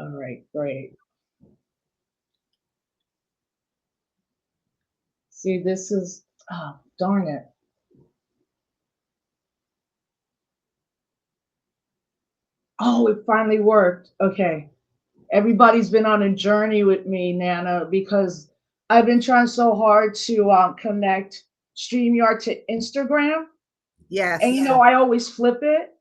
All right, great. See, this is, oh, darn it. Oh, it finally worked. Okay. Everybody's been on a journey with me, Nana, because I've been trying so hard to connect StreamYard to Instagram. And Yes. I always flip it.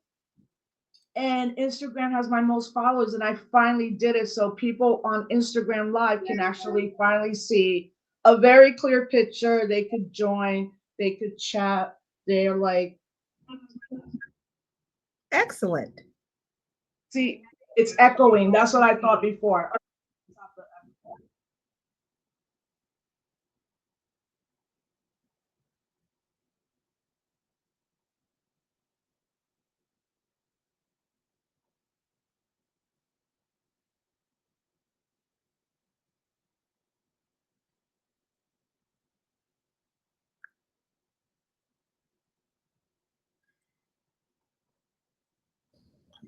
And Instagram has my most followers, and I finally did it. So people on Instagram Live can actually finally see a very clear picture. They could join, they could chat. They're like, Excellent. see, it's echoing. That's what I thought before.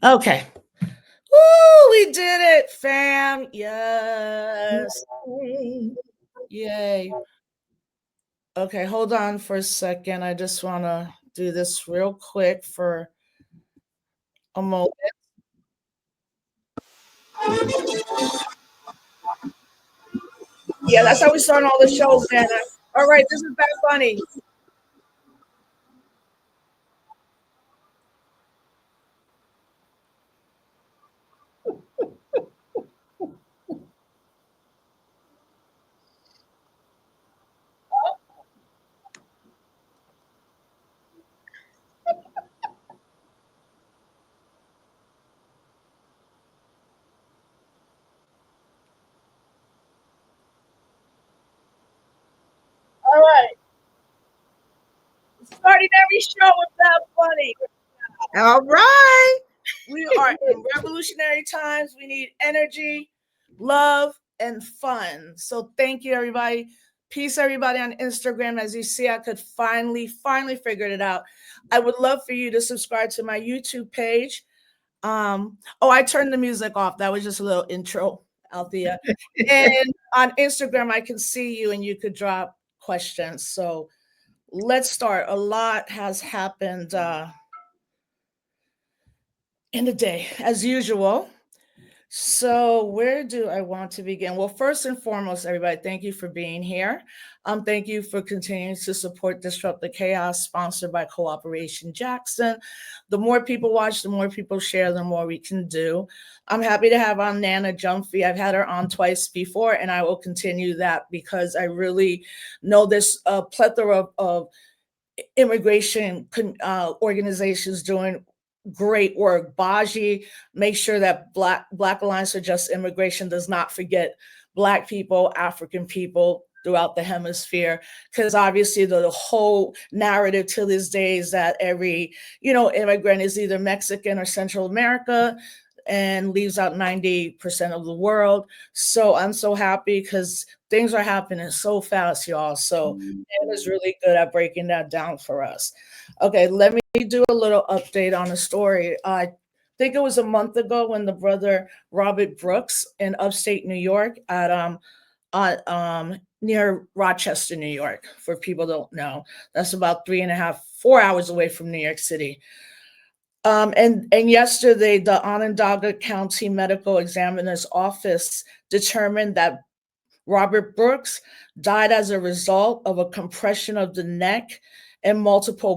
Okay. Woo, we did it, fam. Yes. Yay. Okay, hold on for a second. I just want to do this real quick for a moment. Yeah, that's how we start all the shows, Nana. All right, this is Bad Bunny. All right, starting every show with Bad Bunny. All right. We are in revolutionary times. We need energy, love, and fun. So thank you, everybody. Peace, everybody on Instagram. As you see, I could finally figured it out. I would love for you to subscribe to my YouTube page. Oh, I turned the music off. That was just a little intro, Althea. And on Instagram, I can see you and you could drop questions. So let's start. A lot has happened in the day, as usual. So, where do I want to begin? Well, first and foremost, everybody, thank you for being here. Thank you for continuing to support Disrupt the Chaos, sponsored by Cooperation Jackson. The more people watch, the more people share, the more we can do. I'm happy to have on Nana Gyamfi. I've had her on twice before, and I will continue that because I really know this plethora of immigration organizations doing great work. Baji, make sure that Black Alliance for Just Immigration does not forget Black people, African people throughout the hemisphere, because obviously the whole narrative to this day is that every immigrant is either Mexican or Central America and leaves out 90% of the world. So I'm so happy because things are happening so fast, y'all. So it was really good at breaking that down for us. Okay, let me do a little update on the story. I think it was a month ago when the brother Robert Brooks in upstate New York at near Rochester, New York. For people who don't know, that's about 3.5, 4 hours away from New York City. And yesterday, the Onondaga County Medical Examiner's Office determined that Robert Brooks died as a result of a compression of the neck and multiple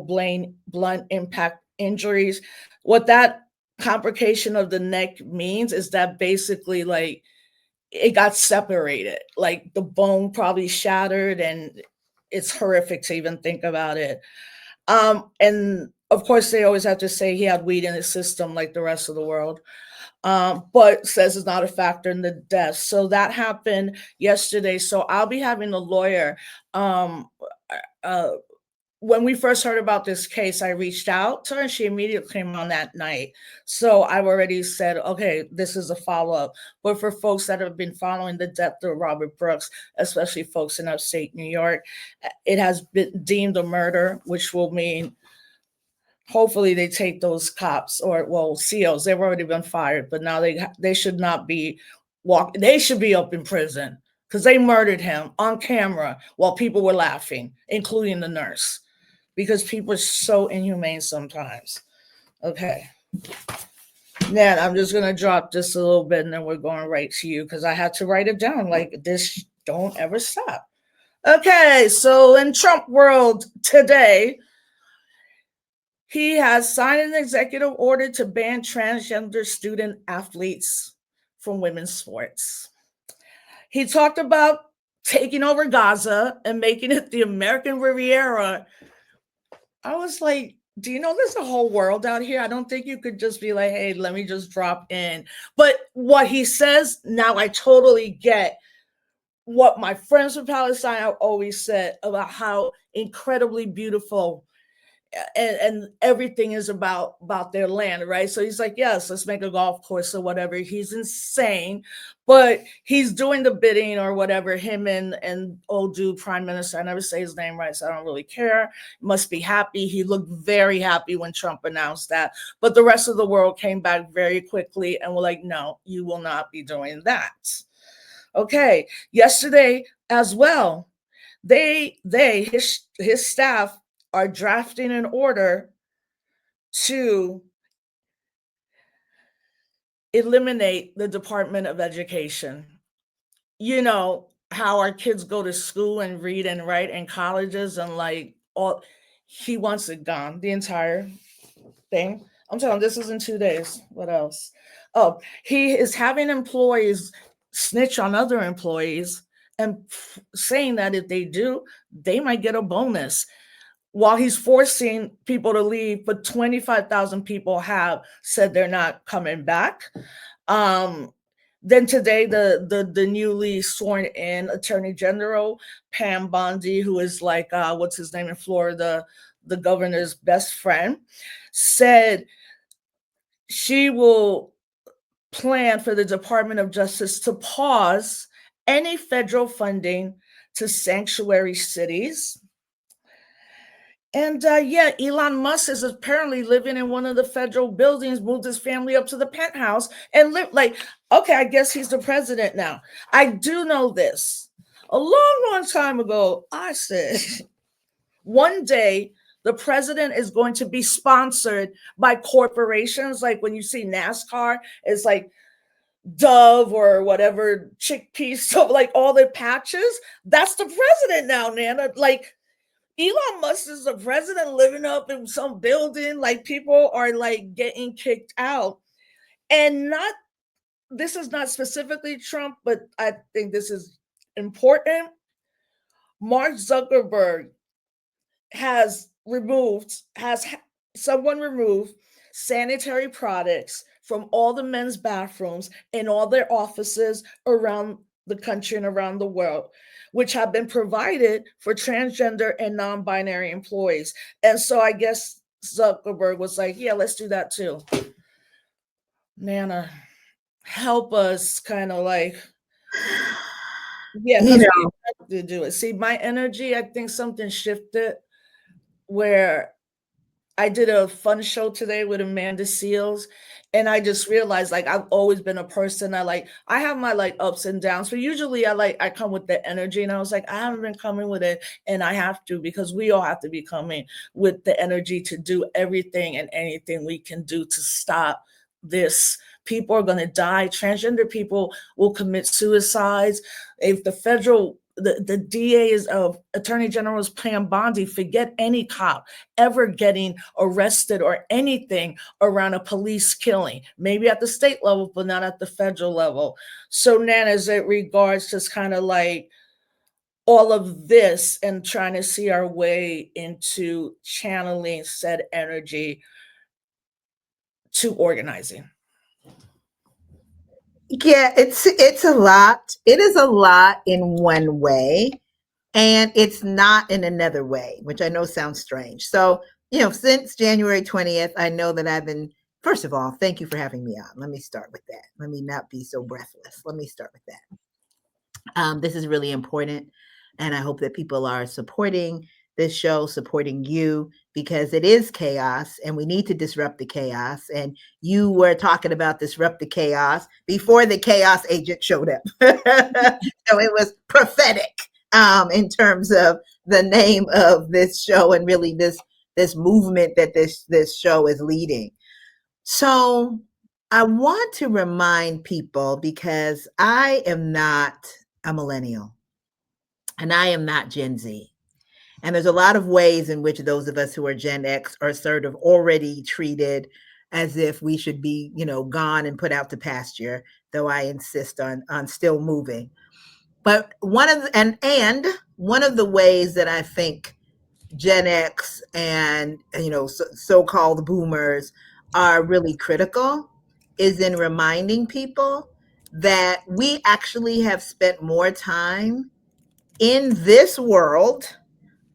blunt impact injuries. What that complication of the neck means is that basically, like, it got separated, like the bone probably shattered, and it's horrific to even think about it. And of course, they always have to say he had weed in his system like the rest of the world, but says it's not a factor in the death. So that happened yesterday. So I'll be having a lawyer. Um, uh, when we first heard about this case, I reached out to her and she immediately came on that night. So I've already said, okay, this is a follow up. But for folks that have been following the death of Robert Brooks, especially folks in upstate New York, it has been deemed a murder, which will mean hopefully they take those cops or COs. They've already been fired, but now they should not be they should be up in prison because they murdered him on camera while people were laughing, including the nurse, because people are so inhumane sometimes. Okay. Nan, I'm just gonna drop this a little bit and then we're going right to you because I had to write it down. Like this don't ever stop. Okay, so in Trump world today, he has signed an executive order to ban transgender student athletes from women's sports. He talked about taking over Gaza and making it the American Riviera. I was like, do you know there's a whole world out here? I don't think you could just be like, hey, let me just drop in. But what he says, now I totally get what my friends from Palestine have always said about how incredibly beautiful and everything is about their land, right? So he's like, yes, let's make a golf course or whatever. He's insane, but he's doing the bidding or whatever. Him and old dude prime minister, I never say his name right, so I don't really care. Must be happy. He looked very happy when Trump announced that, but the rest of the world came back very quickly and were like, no, you will not be doing that. Okay, yesterday as well, his staff are drafting an order to eliminate the Department of Education. You know how our kids go to school and read and write in colleges and like all, he wants it gone, the entire thing. I'm telling you, this is in 2 days. What else? Oh, he is having employees snitch on other employees and saying that if they do, they might get a bonus. While he's forcing people to leave, but 25,000 people have said they're not coming back. Then today, the newly sworn in Attorney General, Pam Bondi, who is like, what's his name in Florida, the governor's best friend, said she will plan for the Department of Justice to pause any federal funding to sanctuary cities. And yeah, Elon Musk is apparently living in one of the federal buildings, moved his family up to the penthouse and live like, okay, I guess he's the president now. I do know this. A long, long time ago, I said, one day the president is going to be sponsored by corporations. Like when you see NASCAR, it's like Dove or whatever, chickpeas, so like all the patches. That's the president now, Nana. Like, Elon Musk is the president living up in some building, like people are like getting kicked out. And this is not specifically Trump, but I think this is important. Mark Zuckerberg has someone removed sanitary products from all the men's bathrooms in all their offices around the country and around the world, which have been provided for transgender and non-binary employees. And so I guess Zuckerberg was like, yeah, let's do that too. Nana, help us kind of like, yeah, to do it. See, my energy, I think something shifted where I did a fun show today with Amanda Seals, and I just realized like I've always been a person I have my like ups and downs, but usually I come with the energy, and I was like, I haven't been coming with it, and I have to, because we all have to be coming with the energy to do everything and anything we can do to stop this. People are going to die. Transgender people will commit suicides. If the DA is Attorney General is Pam Bondi, forget any cop ever getting arrested or anything around a police killing, maybe at the state level, but not at the federal level. So Nan, as it regards just kind of like all of this and trying to see our way into channeling said energy to organizing. Yeah, it's a lot. It is a lot in one way, and it's not in another way, which I know sounds strange. So, since January 20th, I know that I've been, first of all, thank you for having me on. Let me start with that. Let me not be so breathless. Let me start with that. This is really important, and I hope that people are supporting this show, supporting you, because it is chaos and we need to disrupt the chaos. And you were talking about disrupt the chaos before the chaos agent showed up. So it was prophetic in terms of the name of this show and really this movement that this show is leading. So I want to remind people, because I am not a millennial and I am not Gen Z. And there's a lot of ways in which those of us who are Gen X are sort of already treated as if we should be, gone and put out to pasture, though I insist on still moving. But one of the ways that I think Gen X and so-called boomers are really critical is in reminding people that we actually have spent more time in this world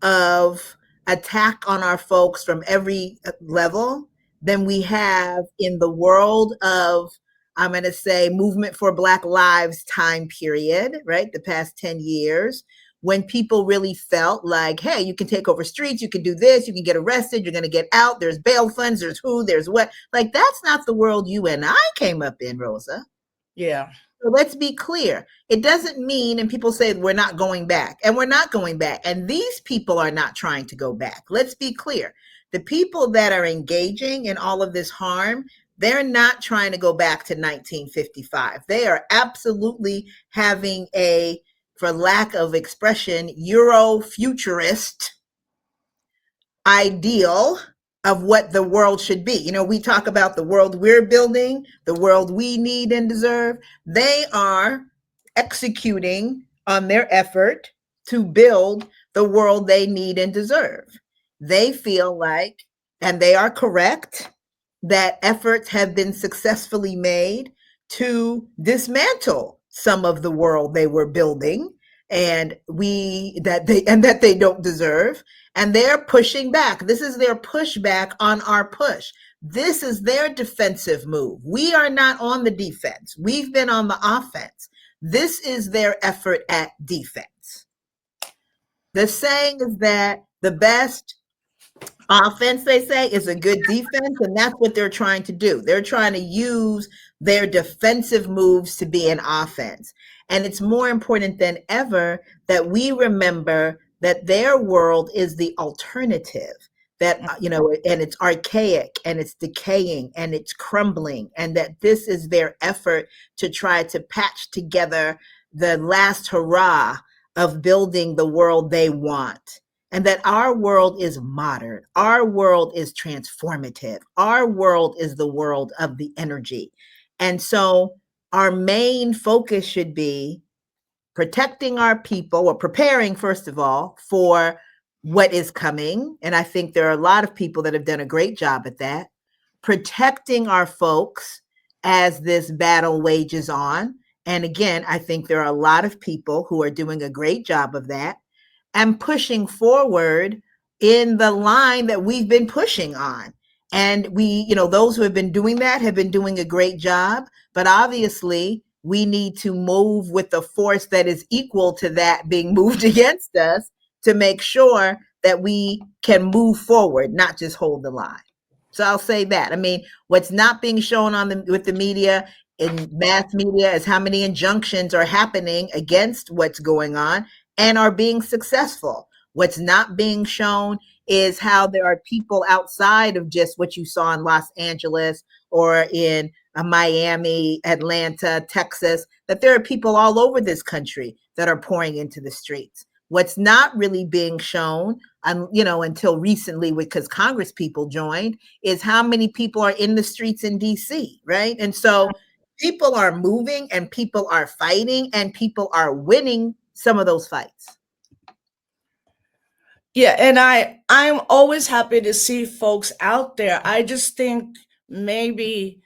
of attack on our folks from every level than we have in the world of, I'm going to say, movement for Black lives time period, right? The past 10 years, when people really felt like, hey, you can take over streets, you can do this, you can get arrested, you're going to get out, there's bail funds, there's what. Like, that's not the world you and I came up in, Rosa. Yeah. So let's be clear. It doesn't mean, and people say we're not going back, and we're not going back. And these people are not trying to go back. Let's be clear. The people that are engaging in all of this harm, they're not trying to go back to 1955. They are absolutely having a, for lack of expression, Eurofuturist ideal of what the world should be. We talk about the world we're building, the world we need and deserve. They are executing on their effort to build the world they need and deserve. They feel like, and they are correct, that efforts have been successfully made to dismantle some of the world they were building and that they don't deserve, and they're pushing back. This is their pushback on our push. This is their defensive move. We are not on the defense. We've been on the offense. This is their effort at defense. The saying is that the best offense, they say, is a good defense, and that's what they're trying to do. They're trying to use their defensive moves to be an offense. And it's more important than ever that we remember that their world is the alternative, that, and it's archaic and it's decaying and it's crumbling, and that this is their effort to try to patch together the last hurrah of building the world they want. And that our world is modern. Our world is transformative. Our world is the world of the energy. And so our main focus should be protecting our people, or preparing, first of all, for what is coming. And I think there are a lot of people that have done a great job at that. Protecting our folks as this battle wages on. And again, I think there are a lot of people who are doing a great job of that, and pushing forward in the line that we've been pushing on. And those who have been doing that have been doing a great job, but obviously we need to move with the force that is equal to that being moved against us to make sure that we can move forward, not just hold the line. So I'll say that. I mean, what's not being shown with the media, in mass media, is how many injunctions are happening against what's going on and are being successful. What's not being shown is how there are people outside of just what you saw in Los Angeles or in Miami, Atlanta, Texas, that there are people all over this country that are pouring into the streets. What's not really being shown, until recently, because Congress people joined, is how many people are in the streets in DC, right? And so people are moving and people are fighting and people are winning some of those fights. Yeah, and I'm always happy to see folks out there. I just think maybe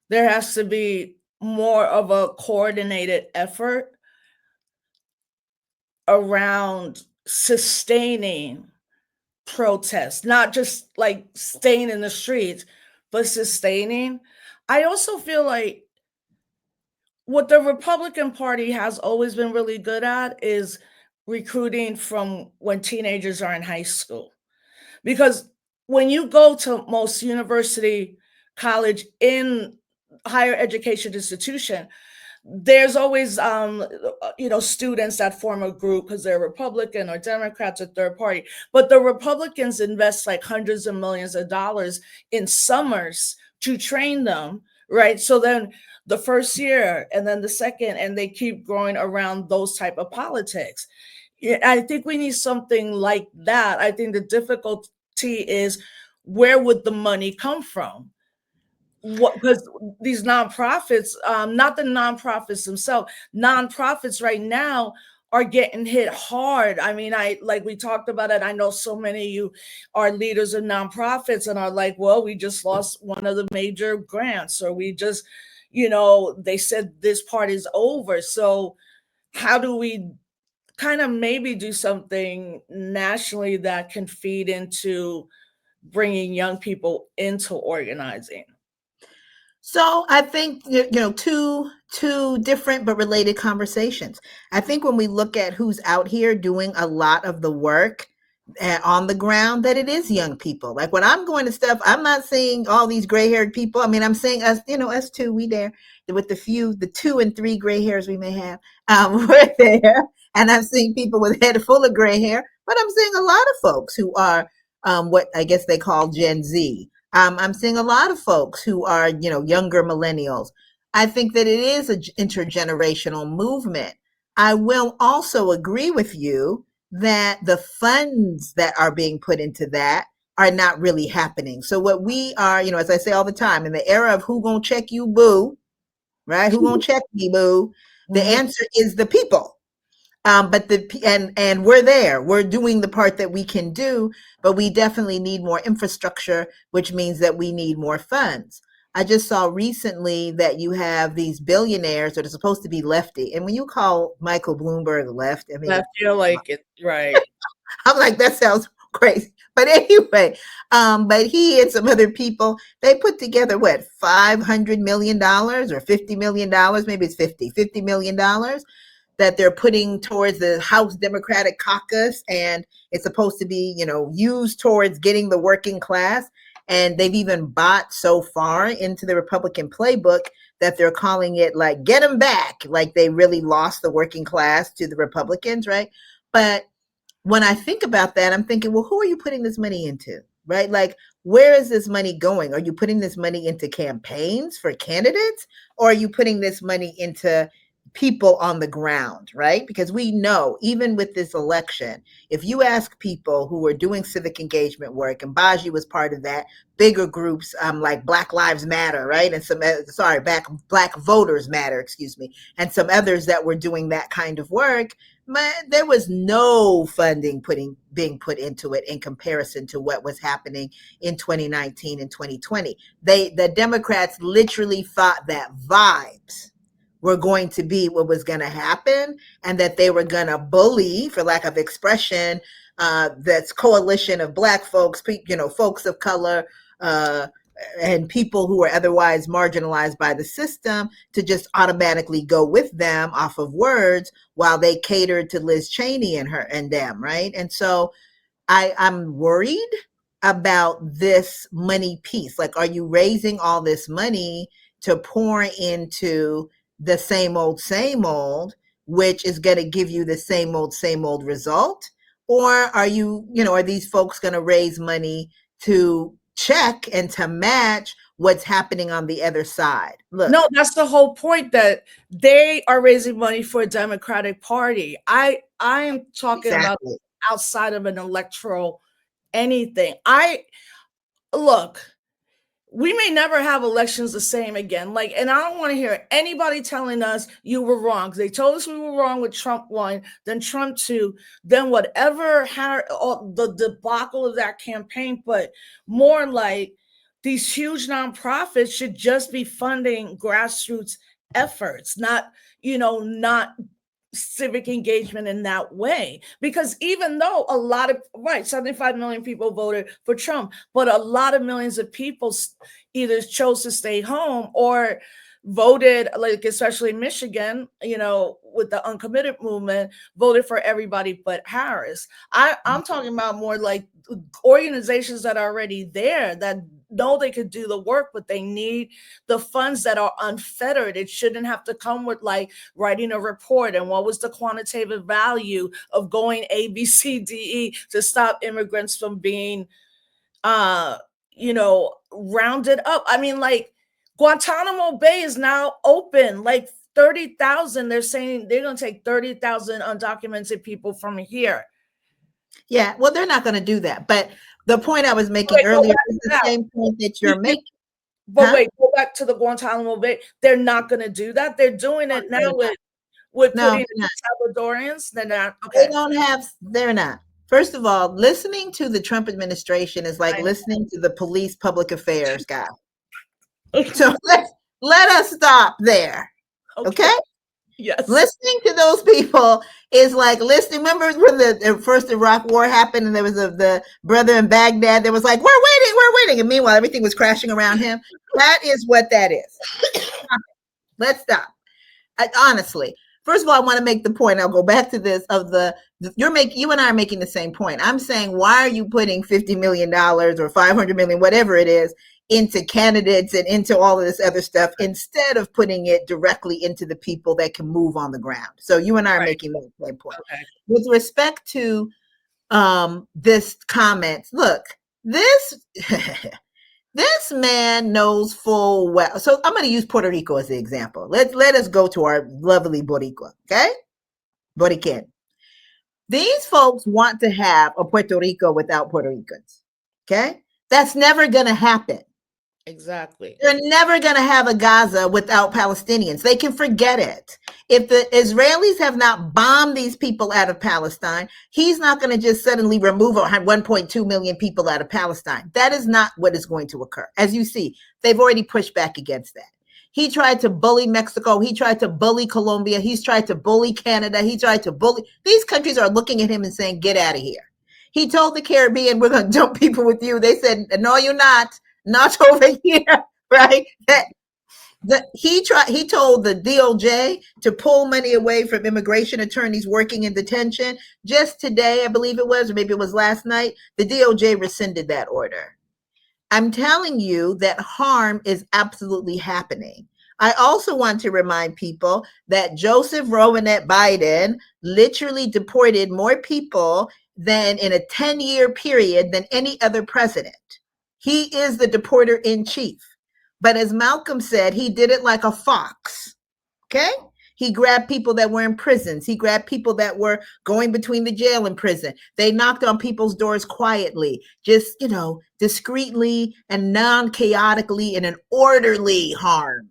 there has to be more of a coordinated effort around sustaining protests, not just like staying in the streets, but sustaining. I also feel like what the Republican Party has always been really good at is recruiting from when teenagers are in high school. Because when you go to most university, college, in higher education institution, there's always students that form a group because they're Republican or Democrats or third party. But the Republicans invest like hundreds of millions of dollars in summers to train them, right? So then the first year and then the second, and they keep growing around those type of politics. Yeah, I think we need something like that. I think the difficulty is, where would the money come from? What, because these nonprofits, not the nonprofits themselves, nonprofits right now are getting hit hard. I mean, I like we talked about it. I know so many of you are leaders of nonprofits and are like, well, we just lost one of the major grants, or we just, they said this part is over. So how do we kind of maybe do something nationally that can feed into bringing young people into organizing? So I think two different but related conversations. I think when we look at who's out here doing a lot of the work on the ground, that it is young people. Like when I'm going to stuff, I'm not seeing all these gray-haired people. I mean, I'm seeing us, us too. We there with the 2 and 3 gray hairs we may have. We're there, and I'm seeing people with head full of gray hair. But I'm seeing a lot of folks who are what I guess they call Gen Z. I'm seeing a lot of folks who are, younger millennials. I think that it is an intergenerational movement. I will also agree with you that the funds that are being put into that are not really happening. So what we are, as I say all the time, in the era of who gonna check you, boo, right? Who gonna check me, boo? The Mhm. answer is the people. But and we're there. We're doing the part that we can do, but we definitely need more infrastructure, which means that we need more funds. I just saw recently that you have these billionaires that are supposed to be lefty, and when you call Michael Bloomberg left, I I mean, feel like it, right? I'm like, that sounds crazy. But anyway, but he and some other people, they put together what, $500 million or $50 million, maybe it's $50 million that they're putting towards the House Democratic caucus, and it's supposed to be, used towards getting the working class. And they've even bought so far into the Republican playbook that they're calling it like get them back, like they really lost the working class to the Republicans, right? But when I think about that, I'm thinking, well, who are you putting this money into? Right? Like, where is this money going? Are you putting this money into campaigns for candidates, or are you putting this money into people on the ground? Right? Because we know, even with this election, if you ask people who are doing civic engagement work, and Baji was part of that, bigger groups like Black Lives Matter, right? And some, Black Voters Matter, excuse me, and some others that were doing that kind of work, there was no funding being put into it in comparison to what was happening in 2019 and 2020. The Democrats literally thought that vibes were going to be what was going to happen, and that they were going to bully, for lack of expression, that's coalition of Black folks, folks of color, and people who are otherwise marginalized by the system, to just automatically go with them off of words, while they catered to Liz Cheney and them, right? And so I'm worried about this money piece. Like, are you raising all this money to pour into the same old, which is going to give you the same old result? Or are are these folks going to raise money to check and to match what's happening on the other side? Look, No, that's the whole point, that they are raising money for a Democratic Party. I am talking about exactly. outside of an electoral anything. I look, we may never have elections the same again. Like, and I don't want to hear anybody telling us you were wrong, because they told us we were wrong with Trump 1, then Trump 2, then whatever the debacle of that campaign. But more like, these huge nonprofits should just be funding grassroots efforts, not civic engagement in that way. Because even though 75 million people voted for Trump, but a lot of millions of people either chose to stay home or voted, like especially Michigan, with the uncommitted movement, voted for everybody but Harris. I'm talking about more like organizations that are already there that know they could do the work, but they need the funds that are unfettered. It shouldn't have to come with like writing a report and what was the quantitative value of going A, B, C, D, E to stop immigrants from being uh rounded up. I mean, like Guantanamo Bay is now open, like 30,000. They're saying they're going to take 30,000 undocumented people from here. Yeah, well, they're not going to do that. But the point I was making Wait, earlier is the same point that you're making. But Huh? wait, go back to the Guantanamo Bay. They're not going to do that. They're doing it now with No, putting they're not. Salvadorians. They're not. They Okay. don't have, they're not. First of all, listening to the Trump administration is like I know. listening to the police public affairs guy. Okay. So let us stop there. Okay? Yes. Listening to those people is like listening. Remember when the first Iraq war happened and there was the brother in Baghdad that was like, we're waiting. And meanwhile, everything was crashing around him. That is what that is. Let's stop. Honestly, first of all, I want to make the point. I'll go back to this you and I are making the same point. I'm saying, why are you putting $50 million or 500 million, whatever it is, into candidates and into all of this other stuff instead of putting it directly into the people that can move on the ground? So you and I are making the same point. Okay. With respect to this comment, look, this this man knows full well. So I'm going to use Puerto Rico as the example. Let us go to our lovely Boricua, okay? Borican. These folks want to have a Puerto Rico without Puerto Ricans, okay? That's never going to happen. Exactly. They're never going to have a Gaza without Palestinians. They can forget it. If the Israelis have not bombed these people out of Palestine, he's not going to just suddenly remove 1.2 million people out of Palestine. That is not what is going to occur. As you see, they've already pushed back against that. He tried to bully Mexico. He tried to bully Colombia. He's tried to bully Canada. He tried to bully. These countries are looking at him and saying, get out of here. He told the Caribbean, we're going to dump people with you. They said, no, you're not. Not over here, right? He told the DOJ to pull money away from immigration attorneys working in detention. Just today, I believe it was, or maybe it was last night, the DOJ rescinded that order. I'm telling you that harm is absolutely happening. I also want to remind people that Joseph Robinette Biden literally deported more people than in a 10-year period than any other president. He is the deporter in chief. But as Malcolm said, he did it like a fox. Okay? He grabbed people that were in prisons. He grabbed people that were going between the jail and prison. They knocked on people's doors quietly, just, discreetly and non-chaotically in an orderly harm.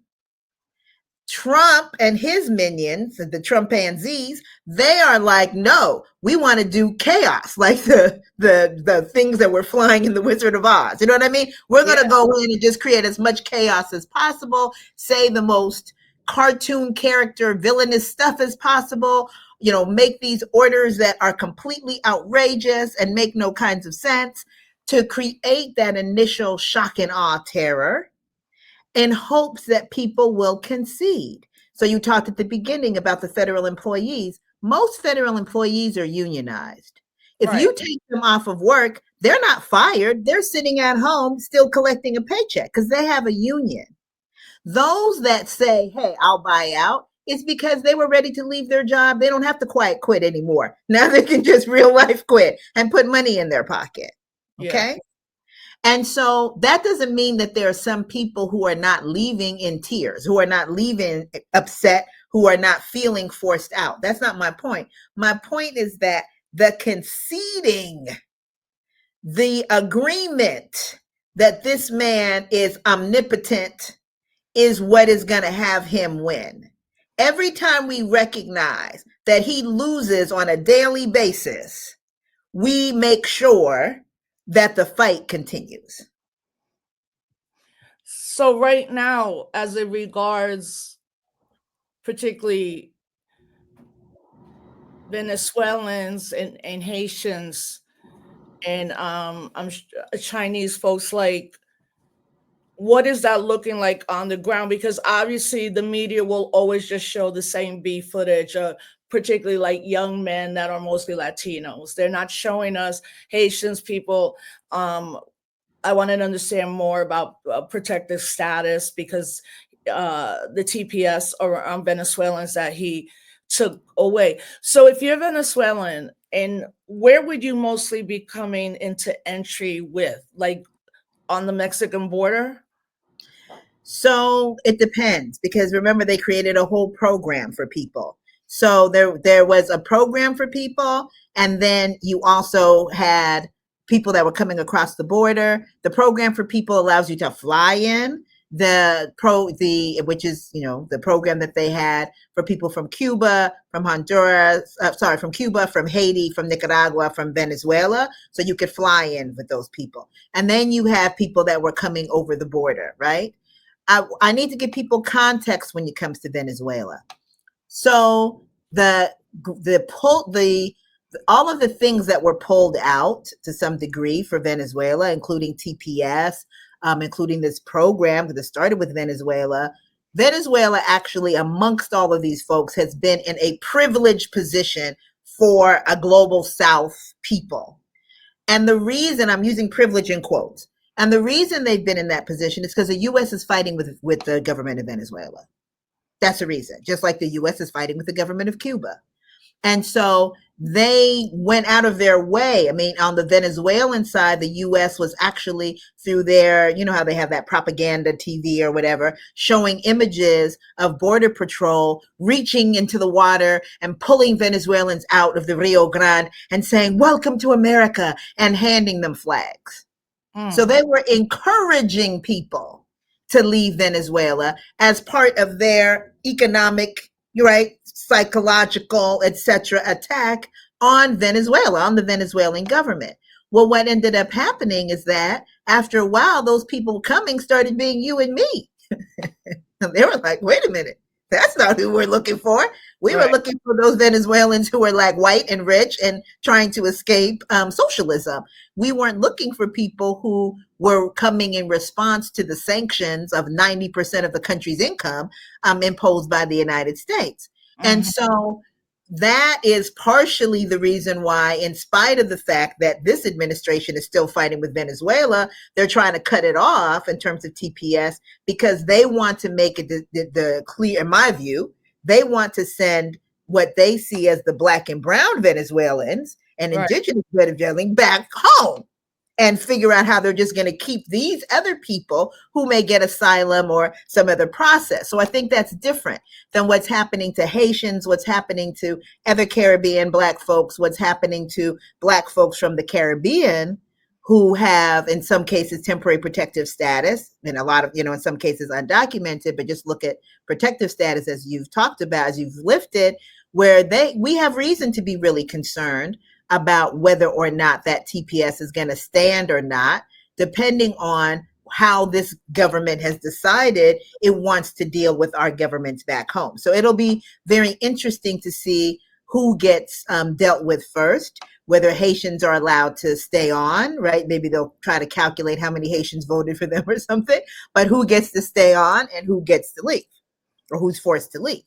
Trump and his minions, the Trumpanzees, they are like, no, we want to do chaos, like the things that were flying in the Wizard of Oz. You know what I mean? We're going to go in and just create as much chaos as possible, say the most cartoon character, villainous stuff as possible, make these orders that are completely outrageous and make no kinds of sense to create that initial shock and awe terror in hopes that people will concede. So you talked at the beginning about the federal employees. Most federal employees are unionized. If you take them off of work, they're not fired. They're sitting at home still collecting a paycheck because they have a union. Those that say, hey, I'll buy out, it's because they were ready to leave their job. They don't have to quiet quit anymore. Now they can just real life quit and put money in their pocket. Okay? Yeah. And so that doesn't mean that there are some people who are not leaving in tears, who are not leaving upset, who are not feeling forced out. That's not my point. My point is that the conceding, the agreement that this man is omnipotent is what is going to have him win. Every time we recognize that he loses on a daily basis, we make sure that the fight continues. So right now, as it regards particularly Venezuelans and Haitians and Chinese folks, like what is that looking like on the ground? Because obviously the media will always just show the same B footage, particularly like young men that are mostly Latinos. They're not showing us Haitians, people. I wanted to understand more about protective status because the TPS or Venezuelans that he took away. So if you're Venezuelan, and where would you mostly be coming into entry with? Like on the Mexican border? So it depends because remember they created a whole program for people. So there was a program for people, and then you also had people that were coming across the border. The program for people allows you to fly in. The which is the program that they had for people from Cuba, from Honduras, from Cuba, from Haiti, from Nicaragua, from Venezuela, so you could fly in with those people. And then you have people that were coming over the border, right? I need to give people context when it comes to Venezuela. So the pull the all of the things that were pulled out to some degree for Venezuela, including TPS, including this program that started with Venezuela. Venezuela actually, amongst all of these folks, has been in a privileged position for a global South people. And the reason I'm using privilege in quotes, and the reason they've been in that position is because the U.S. is fighting with the government of Venezuela. That's the reason, just like the U.S. is fighting with the government of Cuba. And so they went out of their way. I mean, on the Venezuelan side, the U.S. was actually through their, how they have that propaganda TV or whatever, showing images of Border Patrol reaching into the water and pulling Venezuelans out of the Rio Grande and saying, "Welcome to America," and handing them flags. So they were encouraging people to leave Venezuela as part of their economic, right, psychological, etc., attack on Venezuela, on the Venezuelan government. Well, what ended up happening is that after a while, those people coming started being you and me. And they were like, wait a minute, that's not who we're looking for. We were looking for those Venezuelans who were like white and rich and trying to escape socialism. We weren't looking for people who were coming in response to the sanctions of 90% of the country's income imposed by the United States. And so that is partially the reason why, in spite of the fact that this administration is still fighting with Venezuela, they're trying to cut it off in terms of TPS because they want to make it the clear, in my view, they want to send what they see as the black and brown Venezuelans and indigenous Venezuelans back home and figure out how they're just going to keep these other people who may get asylum or some other process. So I think that's different than what's happening to Haitians, what's happening to other Caribbean Black folks, what's happening to Black folks from the Caribbean who have, in some cases, temporary protective status, and a lot of, in some cases undocumented, but just look at protective status as you've talked about, as you've lifted, where we have reason to be really concerned about whether or not that TPS is going to stand or not, depending on how this government has decided it wants to deal with our governments back home. So it'll be very interesting to see who gets dealt with first, whether Haitians are allowed to stay on, right? Maybe they'll try to calculate how many Haitians voted for them or something, but who gets to stay on and who gets to leave or who's forced to leave.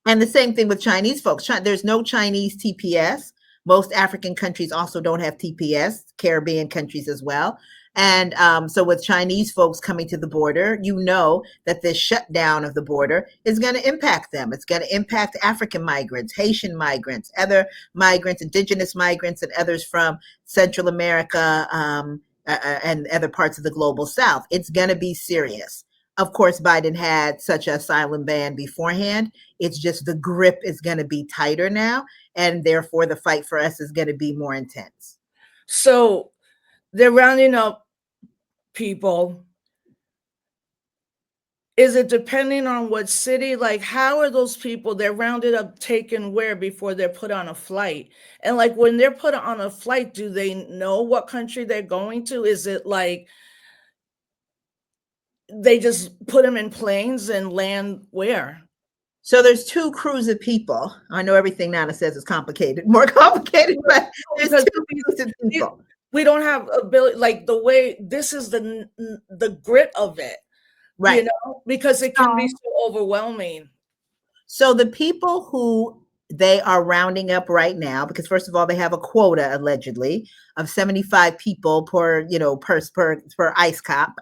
And the same thing with Chinese folks. There's no Chinese TPS. Most African countries also don't have TPS, Caribbean countries as well. And so with Chinese folks coming to the border, that this shutdown of the border is going to impact them. It's going to impact African migrants, Haitian migrants, other migrants, indigenous migrants, and others from Central America and other parts of the global South. It's going to be serious. Of course, Biden had such an asylum ban beforehand. It's just the grip is going to be tighter now, and therefore the fight for us is going to be more intense. So they're rounding up people. Is it depending on what city? Like, how are those people, they're rounded up, taken where before they're put on a flight? And like, when they're put on a flight, do they know what country they're going to? Is it like they just put them in planes and land where? So there's two crews of people. I know everything Nana says is complicated, more complicated, but there's two crews of people. we don't have ability, like the way this is the grit of it, you Right. know, because it can be so overwhelming. So the people who they are rounding up right now, because first of all, they have a quota allegedly of 75 people per, per ICE cop.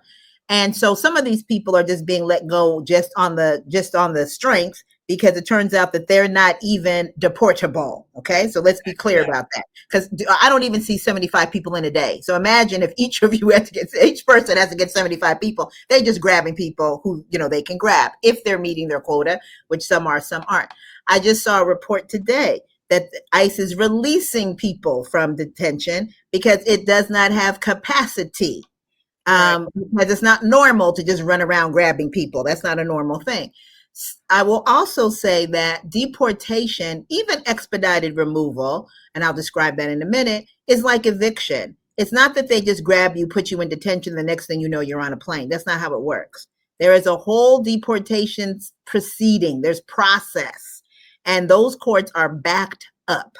And so some of these people are just being let go just on the strength, because it turns out that they're not even deportable. Okay. So let's be clear Yeah. about that, because I don't even see 75 people in a day. So imagine if each of you has to get, each person has to get 75 people. They're just grabbing people who, they can grab if they're meeting their quota, which some are, some aren't. I just saw a report today that ICE is releasing people from detention because it does not have capacity. Right. Because it's not normal to just run around grabbing people. That's not a normal thing. I will also say that deportation, even expedited removal, and I'll describe that in a minute, is like eviction. It's not that they just grab you, put you in detention, the next thing you know, you're on a plane. That's not how it works. There is a whole deportation proceeding, there's process, and those courts are backed up.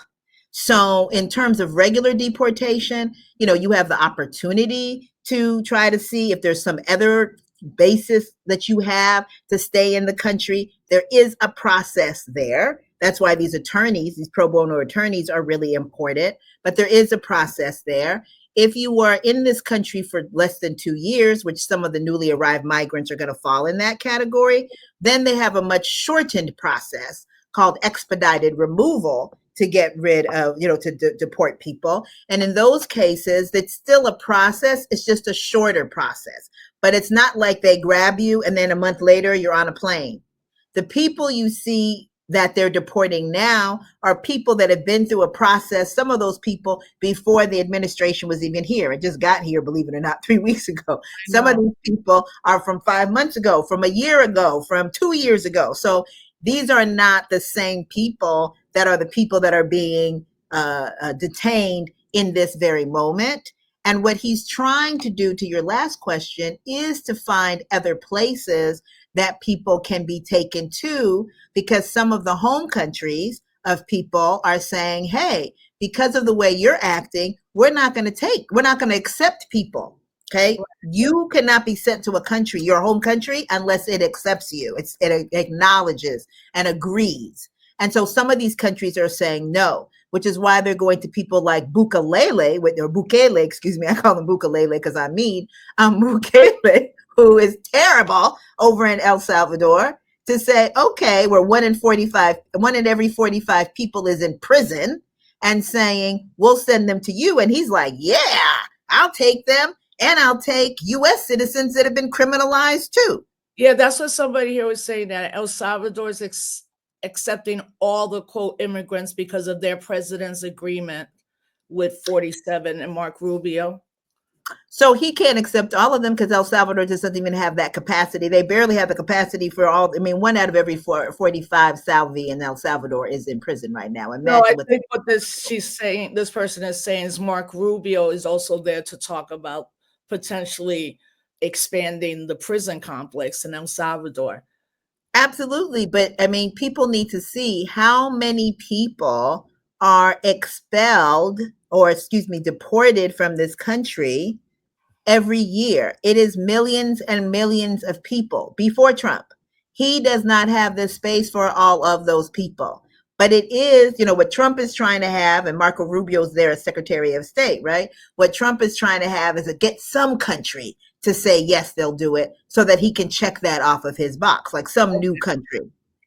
So in terms of regular deportation, you have the opportunity to try to see if there's some other basis that you have to stay in the country. There is a process there. That's why these attorneys, these pro bono attorneys, are really important. But there is a process there. If you were in this country for less than 2 years, which some of the newly arrived migrants are going to fall in that category, then they have a much shortened process called expedited removal to get rid of, to deport people. And in those cases, it's still a process. It's just a shorter process. But it's not like they grab you and then a month later you're on a plane. The people you see that they're deporting now are people that have been through a process. Some of those people before the administration was even here. It just got here, believe it or not, 3 weeks ago. Some of these people are from 5 months ago, from a year ago, from 2 years ago. So these are not the same people that are the people that are being detained in this very moment. And what he's trying to do, to your last question, is to find other places that people can be taken to, because some of the home countries of people are saying, hey, because of the way you're acting, we're not going to accept people. Okay. You cannot be sent to a country, your home country, unless it accepts you. It acknowledges and agrees. And so some of these countries are saying no, which is why they're going to people like Bukele, excuse me. I call them Bukalele because I mean, Bukele, who is terrible over in El Salvador, to say, okay, where one in every 45 people is in prison, and saying, we'll send them to you. And he's like, yeah, I'll take them. And I'll take US citizens that have been criminalized too. Yeah, that's what somebody here was saying, that El Salvador is accepting all the quote immigrants because of their president's agreement with 47 and Mark Rubio. So he can't accept all of them because El Salvador just doesn't even have that capacity. They barely have the capacity for all. I mean, one out of every 45 Salvi in El Salvador is in prison right now. No, I Imagine think what this person is saying is Mark Rubio is also there to talk about potentially expanding the prison complex in El Salvador. Absolutely. But I mean, people need to see how many people are expelled, or excuse me, deported from this country every year. It is millions and millions of people. Before Trump, he does not have the space for all of those people. But it is, what Trump is trying to have, and Marco Rubio's there as Secretary of State, right? What Trump is trying to have is get some country to say, yes, they'll do it, so that he can check that off of his box, like some new country.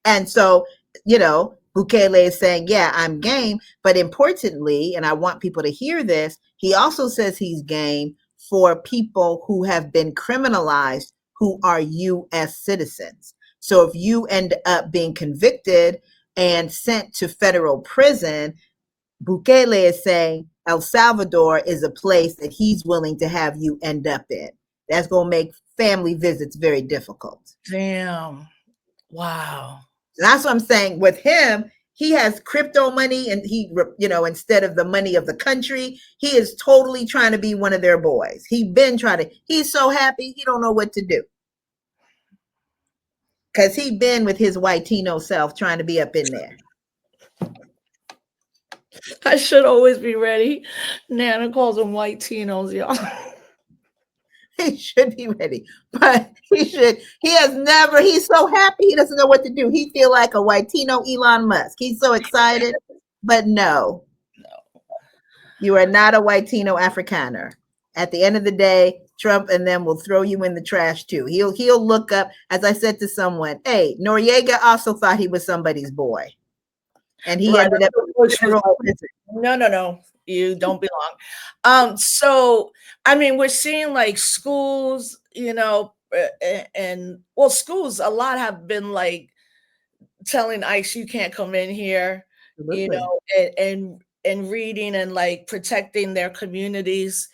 And so, Bukele is saying, yeah, I'm game. But importantly, and I want people to hear this, he also says he's game for people who have been criminalized who are US citizens. So if you end up being convicted and sent to federal prison, Bukele is saying El Salvador is a place that he's willing to have you end up in. That's going to make family visits very difficult. Damn. Wow. That's what I'm saying. With him, he has crypto money, and he, instead of the money of the country, he is totally trying to be one of their boys. He's so happy, he don't know what to do. Because he been with his white Tino self trying to be up in there. I should always be ready. Nana calls them white Tinos, y'all. He should be ready, but he has never, he's so happy he doesn't know what to do. He feel like a whitino Elon Musk. He's so excited, but no, you are not a whitino Afrikaner. At the end of the day, Trump and them will throw you in the trash too. He'll look up, as I said to someone, hey, Noriega also thought he was somebody's boy. And he Right. ended up in federal prison. No, you don't belong. So I mean, we're seeing like schools, and well, schools a lot have been like telling ICE you can't come in here, Absolutely. and reading and like protecting their communities.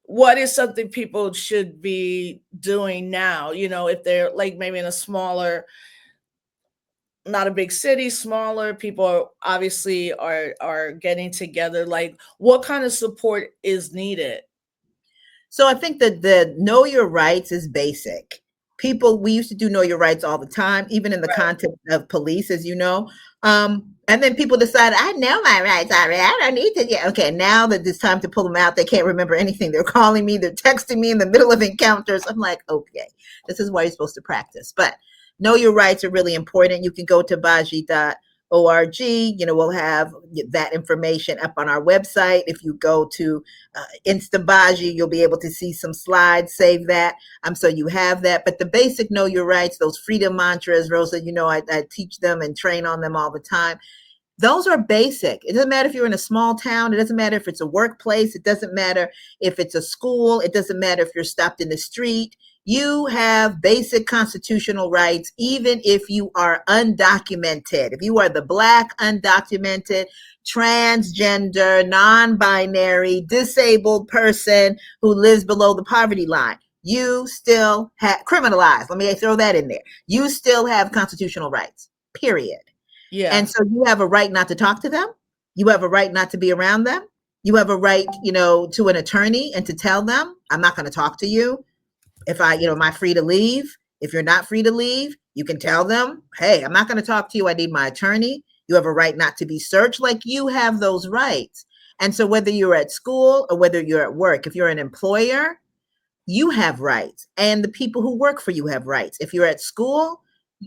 What is something people should be doing now? If they're like maybe in a smaller, not a big city, smaller people obviously are getting together. Like, what kind of support is needed? So I think that the know your rights is basic. People, we used to do know your rights all the time, even in the Right. context of police, as you know. And then people decide, I know my rights already. I don't need to get okay. Now that it's time to pull them out, they can't remember anything. They're calling me, they're texting me in the middle of encounters. I'm like, okay, this is why you're supposed to practice. But know your rights are really important. You can go to baji.org. We'll have that information up on our website. If you go to Instabaji, you'll be able to see some slides, save that. So you have that. But the basic know your rights, those freedom mantras, Rosa, I teach them and train on them all the time. Those are basic. It doesn't matter if you're in a small town. It doesn't matter if it's a workplace. It doesn't matter if it's a school. It doesn't matter if you're stopped in the street. You have basic constitutional rights, even if you are undocumented. If you are the Black, undocumented, transgender, non-binary, disabled person who lives below the poverty line, you still have criminalized. Let me throw that in there. You still have constitutional rights, period. Yeah. And so you have a right not to talk to them. You have a right not to be around them. You have a right, to an attorney and to tell them, I'm not going to talk to you. If am I free to leave? If you're not free to leave, you can tell them, hey, I'm not going to talk to you. I need my attorney. You have a right not to be searched. Like, you have those rights. And so whether you're at school or whether you're at work, if you're an employer, you have rights. And the people who work for you have rights. If you're at school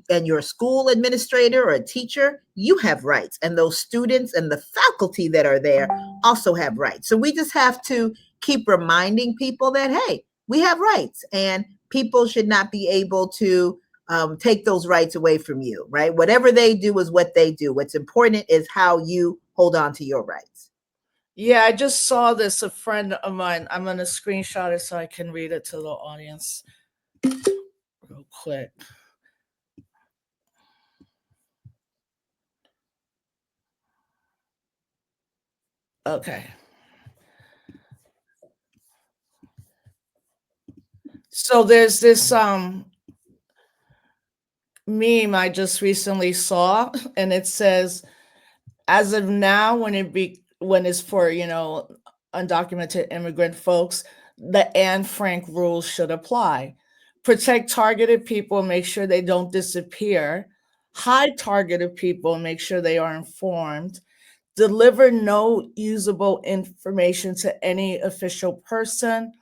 and you're a school administrator or a teacher, you have rights. And those students and the faculty that are there also have rights. So we just have to keep reminding people that, hey, we have rights, and people should not be able to take those rights away from you, right? Whatever they do is what they do. What's important is how you hold on to your rights. Yeah, I just saw this. A friend of mine, I'm going to screenshot it so I can read it to the audience real quick. Okay. So there's this meme I just recently saw, and it says, as of now, when it's for undocumented immigrant folks, the Anne Frank rules should apply. Protect targeted people, make sure they don't disappear. Hide targeted people, make sure they are informed. Deliver no usable information to any official person.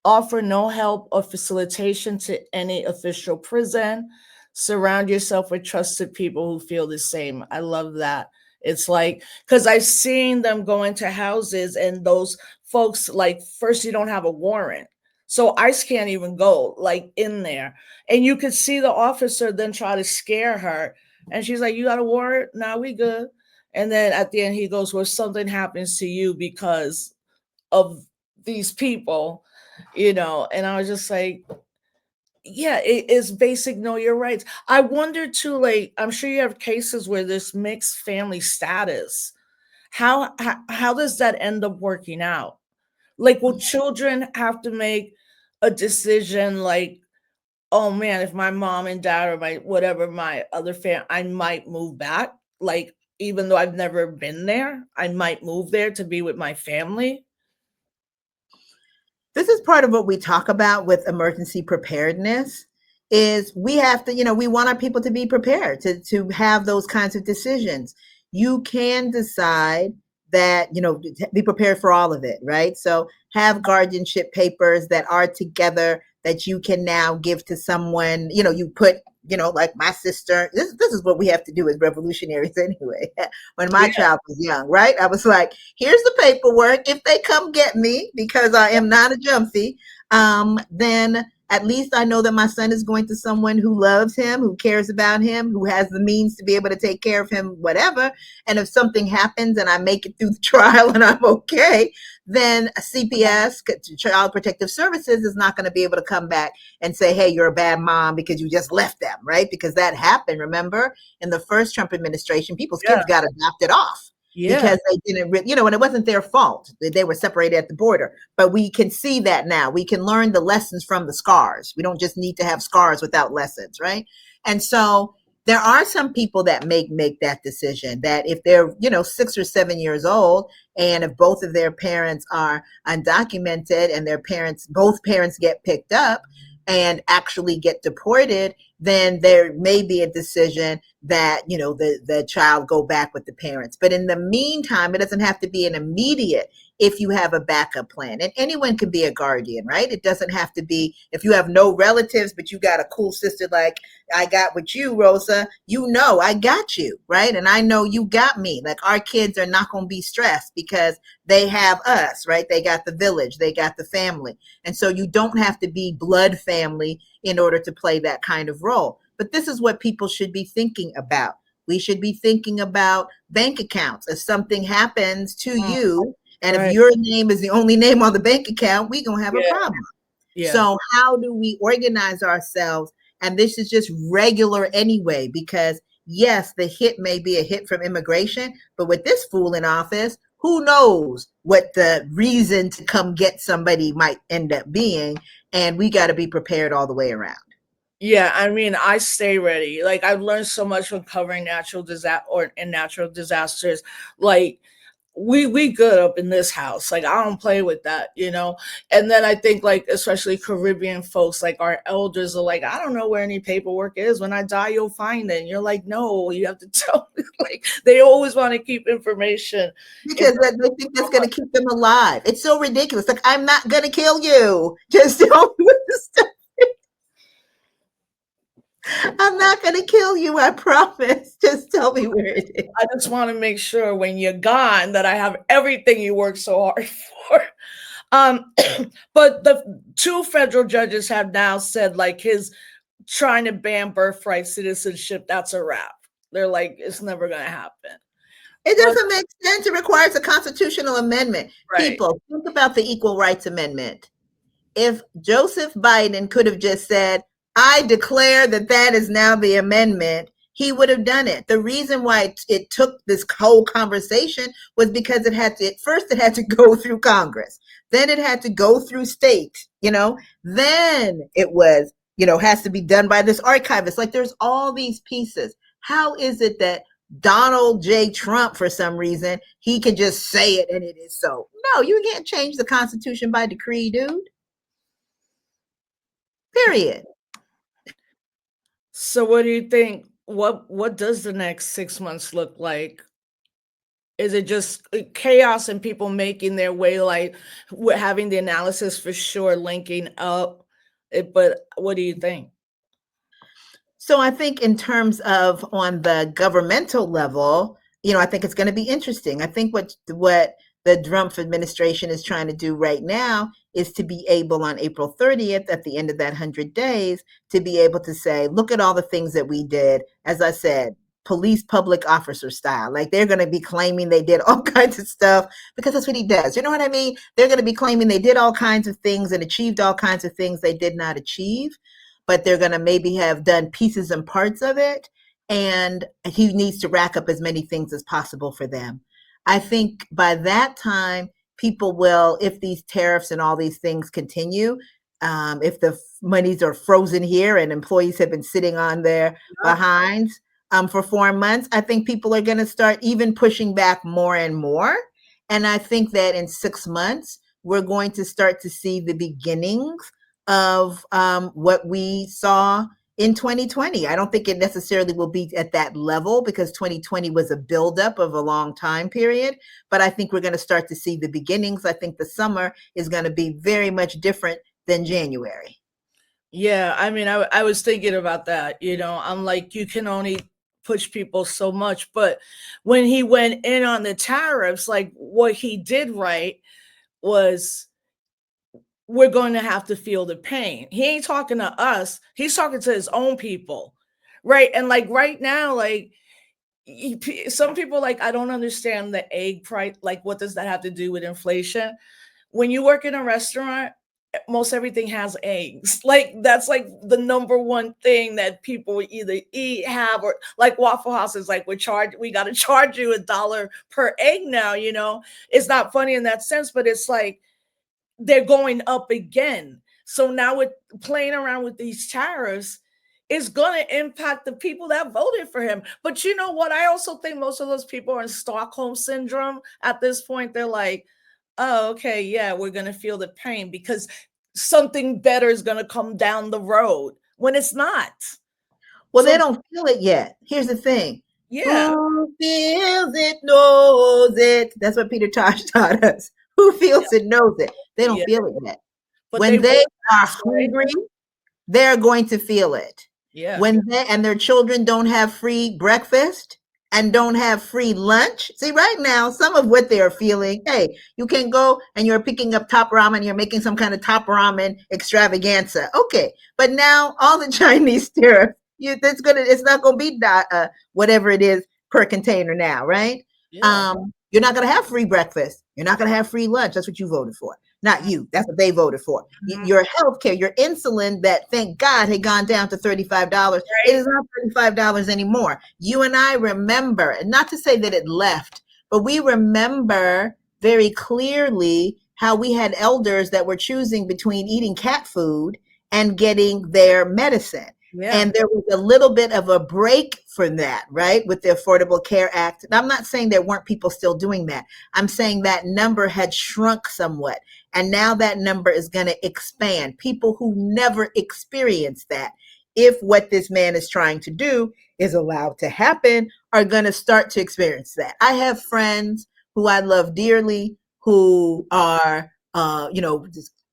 Offer no help or facilitation to any official prison. Surround yourself with trusted people who feel the same. I love that. It's like, because I've seen them go into houses and those folks, like, first you don't have a warrant. So ICE can't even go like in there. And you could see the officer then try to scare her. And she's like, you got a warrant? Nah, we good. And then at the end he goes, well, something happens to you because of these people, and I was just like, yeah, it is basic know your rights. I wonder too, like, I'm sure you have cases where there's mixed family status. How does that end up working out? Like, will children have to make a decision like, oh man, if my mom and dad or my whatever, my other family, I might move back, like, even though I've never been there, I might move there to be with my family. This is part of what we talk about with emergency preparedness. Is we have to, we want our people to be prepared to have those kinds of decisions. You can decide that, be prepared for all of it, right? So have guardianship papers that are together that you can now give to someone. You put, like my sister, this is what we have to do as revolutionaries anyway. When my Yeah. child was young, right? I was like, here's the paperwork. If they come get me because I am not a Gyamfi, then at least I know that my son is going to someone who loves him, who cares about him, who has the means to be able to take care of him, whatever. And if something happens and I make it through the trial and I'm okay, then CPS, Child Protective Services, is not going to be able to come back and say, hey, you're a bad mom because you just left them, right? Because that happened, remember, in the first Trump administration, people's kids got adopted off. Yeah. Because they didn't, and it wasn't their fault. They were separated at the border. But we can see that now. We can learn the lessons from the scars. We don't just need to have scars without lessons, right? And so there are some people that make that decision, that if they're, 6 or 7 years old, and if both of their parents are undocumented and both parents get picked up and actually get deported, then there may be a decision that, the child go back with the parents. But in the meantime, it doesn't have to be an immediate if you have a backup plan. And anyone can be a guardian, right? It doesn't have to be if you have no relatives, but you got a cool sister like I got with you, Rosa, I got you, right? And I know you got me. Like, our kids are not going to be stressed because they have us, right? They got the village, they got the family. And so you don't have to be blood family in order to play that kind of role. But this is what people should be thinking about. We should be thinking about bank accounts. If something happens to you, and if your name is the only name on the bank account, we're going to have a problem. Yeah. So how do we organize ourselves? And this is just regular anyway, because yes, the hit may be a hit from immigration, but with this fool in office, who knows what the reason to come get somebody might end up being. And we got to be prepared all the way around. Yeah, I mean, I stay ready. Like, I've learned so much from covering natural disasters. Like, we good up in this house. Like, I don't play with that. And then I think, like, especially Caribbean folks, like our elders are like, I don't know where any paperwork is. When I die, you'll find it. And you're like, no, you have to tell me. Like, they always want to keep information because they think that's going to keep them alive. It's so ridiculous. Like, I'm not going to kill you. Just tell me what the stuff. I'm not going to kill you, I promise. Just tell me where it is. I just want to make sure when you're gone that I have everything you worked so hard for. But the 2 federal judges have now said, like, his trying to ban birthright citizenship, that's a wrap. They're like, it's never going to happen. It doesn't make sense. It requires a constitutional amendment. Right. People, think about the Equal Rights Amendment. If Joseph Biden could have just said, I declare that is now the amendment, he would have done it. The reason why it took this whole conversation was because it had to go through Congress. Then it had to go through state, then it was, has to be done by this archivist. Like, there's all these pieces. How is it that Donald J. Trump, for some reason, he can just say it and it is so? No, you can't change the Constitution by decree, dude. Period. So what do you think? What does the next 6 months look like? Is it just chaos and people making their way, like having the analysis for sure, linking up? But what do you think? So I think in terms of on the governmental level, I think it's going to be interesting. I think what the Trump administration is trying to do right now is to be able on April 30th, at the end of that 100 days, to be able to say, look at all the things that we did. As I said, police public officer style. Like, they're going to be claiming they did all kinds of stuff because that's what he does. You know what I mean? They're going to be claiming they did all kinds of things and achieved all kinds of things they did not achieve, but they're going to maybe have done pieces and parts of it. And he needs to rack up as many things as possible for them. I think by that time, people will, if these tariffs and all these things continue, if the monies are frozen here and employees have been sitting on their behinds for 4 months, I think people are going to start even pushing back more and more. And I think that in 6 months, we're going to start to see the beginnings of what we saw in 2020. I don't think it necessarily will be at that level because 2020 was a buildup of a long time period. But I think we're going to start to see the beginnings. I think the summer is going to be very much different than January. Yeah, I mean, I was thinking about that. I'm like, you can only push people so much. But when he went in on the tariffs, like what he did right was we're going to have to feel the pain. He ain't talking to us, he's talking to his own people. Right. And like right now, like some people like, I don't understand the egg price. Like, what does that have to do with inflation? When you work in a restaurant, most everything has eggs. Like that's like the number one thing that people would either eat, have, or like Waffle House is like, we got to charge you $1 per egg now. It's not funny in that sense, but it's like they're going up again. So now with playing around with these tariffs is going to impact the people that voted for him. But you know what? I also think most of those people are in Stockholm syndrome at this point. They're like, oh, okay, yeah, we're going to feel the pain because something better is going to come down the road when it's not. Well, So, they don't feel it yet. Here's the thing. yeah. Who feels it knows it. That's what Peter Tosh taught us. Who feels it knows it. They don't Yeah. feel it yet. But When they are right? hungry, they're going to feel it. Yeah. When they and their children don't have free breakfast and don't have free lunch. See, right now, some of what they're feeling, hey, you can go and you're picking up top ramen, you're making some kind of top ramen extravaganza. Okay. But now all the Chinese tariff, it's not gonna be whatever it is per container now, right? Yeah. You're not gonna have free breakfast. You're not gonna have free lunch. That's what you voted for. Not you. That's what they voted for. Your health care, your insulin that thank God had gone down to $35. It is not $35 anymore. You and I remember, and not to say that it left, but we remember very clearly how we had elders that were choosing between eating cat food and getting their medicine. Yeah. And there was a little bit of a break for that, right? With the Affordable Care Act. And I'm not saying there weren't people still doing that. I'm saying that number had shrunk somewhat. And now that number is going to expand. People who never experienced that, if what this man is trying to do is allowed to happen, are going to start to experience that. I have friends who I love dearly who are,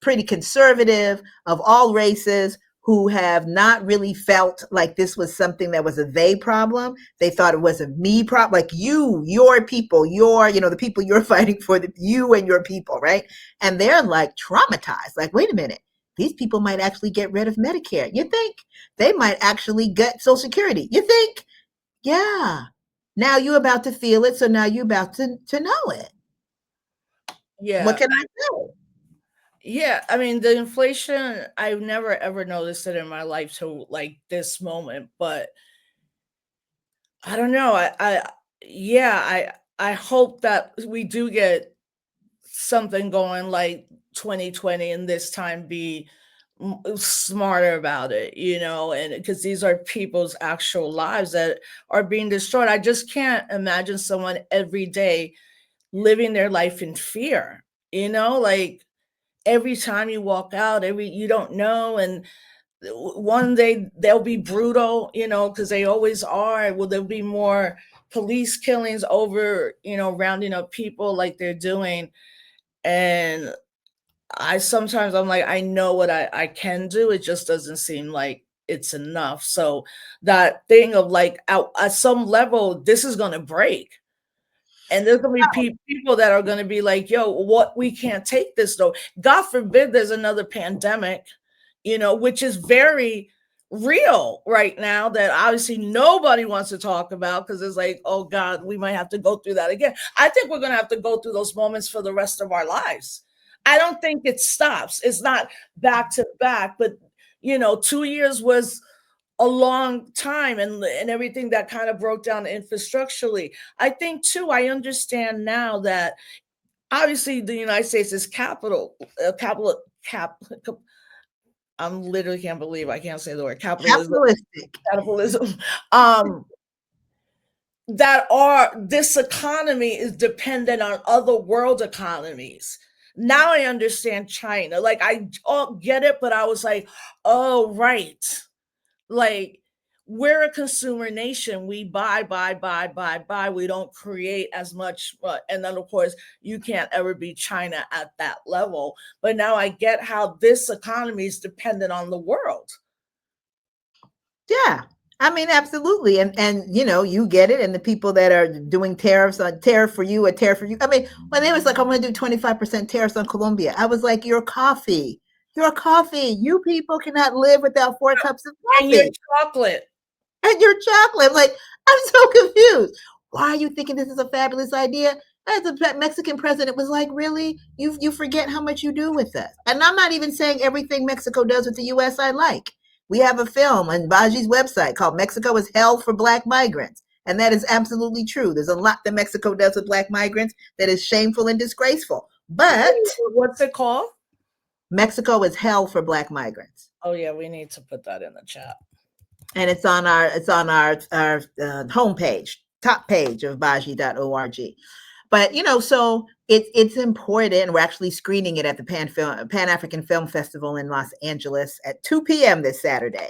pretty conservative, of all races, who have not really felt like this was something that was a they problem. They thought it was a me problem, like your people, the people you're fighting for, you and your people, right? And they're like traumatized. Like, wait a minute, these people might actually get rid of Medicare. You think? They might actually get Social Security. You think? Yeah. Now you're about to feel it, so now you're about to know it. Yeah. What can I do? Yeah, I mean the inflation, I've never ever noticed it in my life till like this moment, but I don't know. I hope that we do get something going like 2020 and this time be smarter about it, and because these are people's actual lives that are being destroyed. I just can't imagine someone every day living their life in fear, like every time you walk out, you don't know, and one day they'll be brutal, because they always are. Will there be more police killings over, rounding up people like they're doing? And I'm like, I know what I can do. It just doesn't seem like it's enough. So that thing of like, at some level, this is going to break. And there's going to be people that are going to be like, yo, what? We can't take this though. God forbid there's another pandemic, which is very real right now that obviously nobody wants to talk about because it's like, oh God, we might have to go through that again. I think we're going to have to go through those moments for the rest of our lives. I don't think it stops. It's not back to back, but 2 years was a long time, and everything that kind of broke down infrastructurally. I think too, I understand now that obviously the United States is I'm literally can't believe I can't say the word capitalism. This economy is dependent on other world economies. Now I understand China. Like I get it, but I was like, oh right. Like, we're a consumer nation. We buy, buy, buy, buy, buy. We don't create as much. And then, of course, you can't ever be China at that level. But now I get how this economy is dependent on the world. Yeah. I mean, absolutely. And you know, you get it. And the people that are doing tariffs on tariff for you, a tariff for you. I mean, when they was like, I'm gonna do 25% tariffs on Colombia, I was like, your coffee. Your coffee. You people cannot live without 4 cups of And your coffee. chocolate. And your chocolate. I'm like, I'm so confused. Why are you thinking this is a fabulous idea? As a Mexican president was like, really? You forget how much you do with us. And I'm not even saying everything Mexico does with the US I like. We have a film on Baji's website called Mexico is Hell for Black Migrants. And that is absolutely true. There's a lot that Mexico does with Black migrants that is shameful and disgraceful. But What's it called? Mexico is Hell for Black migrants. Oh yeah, we need to put that in the chat. And it's on our homepage, top page of baji.org. But you know, so it's important. We're actually screening it at the Pan African Film Festival in Los Angeles at 2 p.m. this Saturday.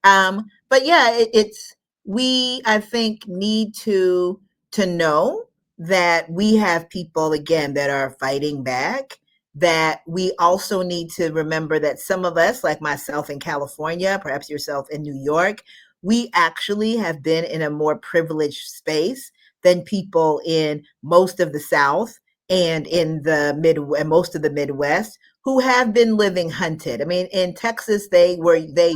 But yeah, it's we I think need to know that we have people again that are fighting back. That we also need to remember that some of us, like myself in California, perhaps yourself in New York, we actually have been in a more privileged space than people in most of the South and in the most of the Midwest who have been living hunted. I mean, in Texas, they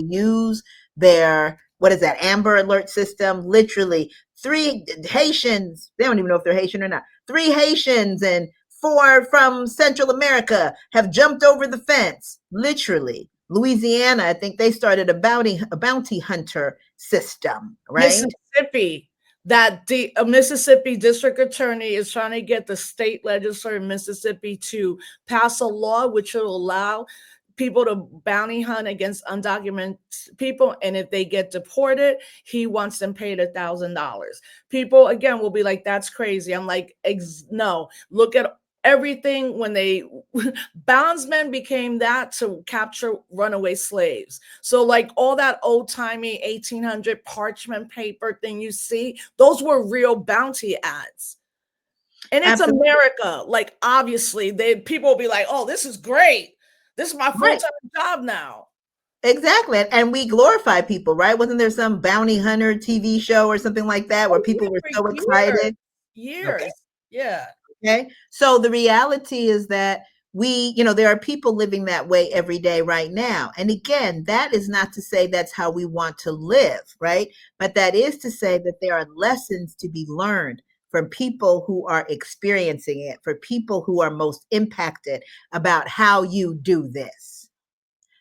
use their, what is that, Amber Alert system, literally 3 Haitians, they don't even know if they're Haitian or not, 3 Haitians and 4 from Central America have jumped over the fence, literally. Louisiana, I think they started a bounty hunter system, right? Mississippi, that the Mississippi district attorney is trying to get the state legislature in Mississippi to pass a law which will allow people to bounty hunt against undocumented people, and if they get deported, he wants them paid $1,000. People again will be like, "That's crazy." I'm like, "No, look at everything when they bondsmen became that to capture runaway slaves. So like all that old-timey 1800 parchment paper thing you see, those were real bounty ads. And it's Absolutely. America. Like obviously people will be like, "Oh, this is great. This is my full-time job now." Exactly. And we glorify people, right? Wasn't there some bounty hunter TV show or something like that where people were so excited? Years. Okay. Yeah. Okay. So the reality is that there are people living that way every day right now. And again, that is not to say that's how we want to live, right? But that is to say that there are lessons to be learned from people who are experiencing it, for people who are most impacted about how you do this.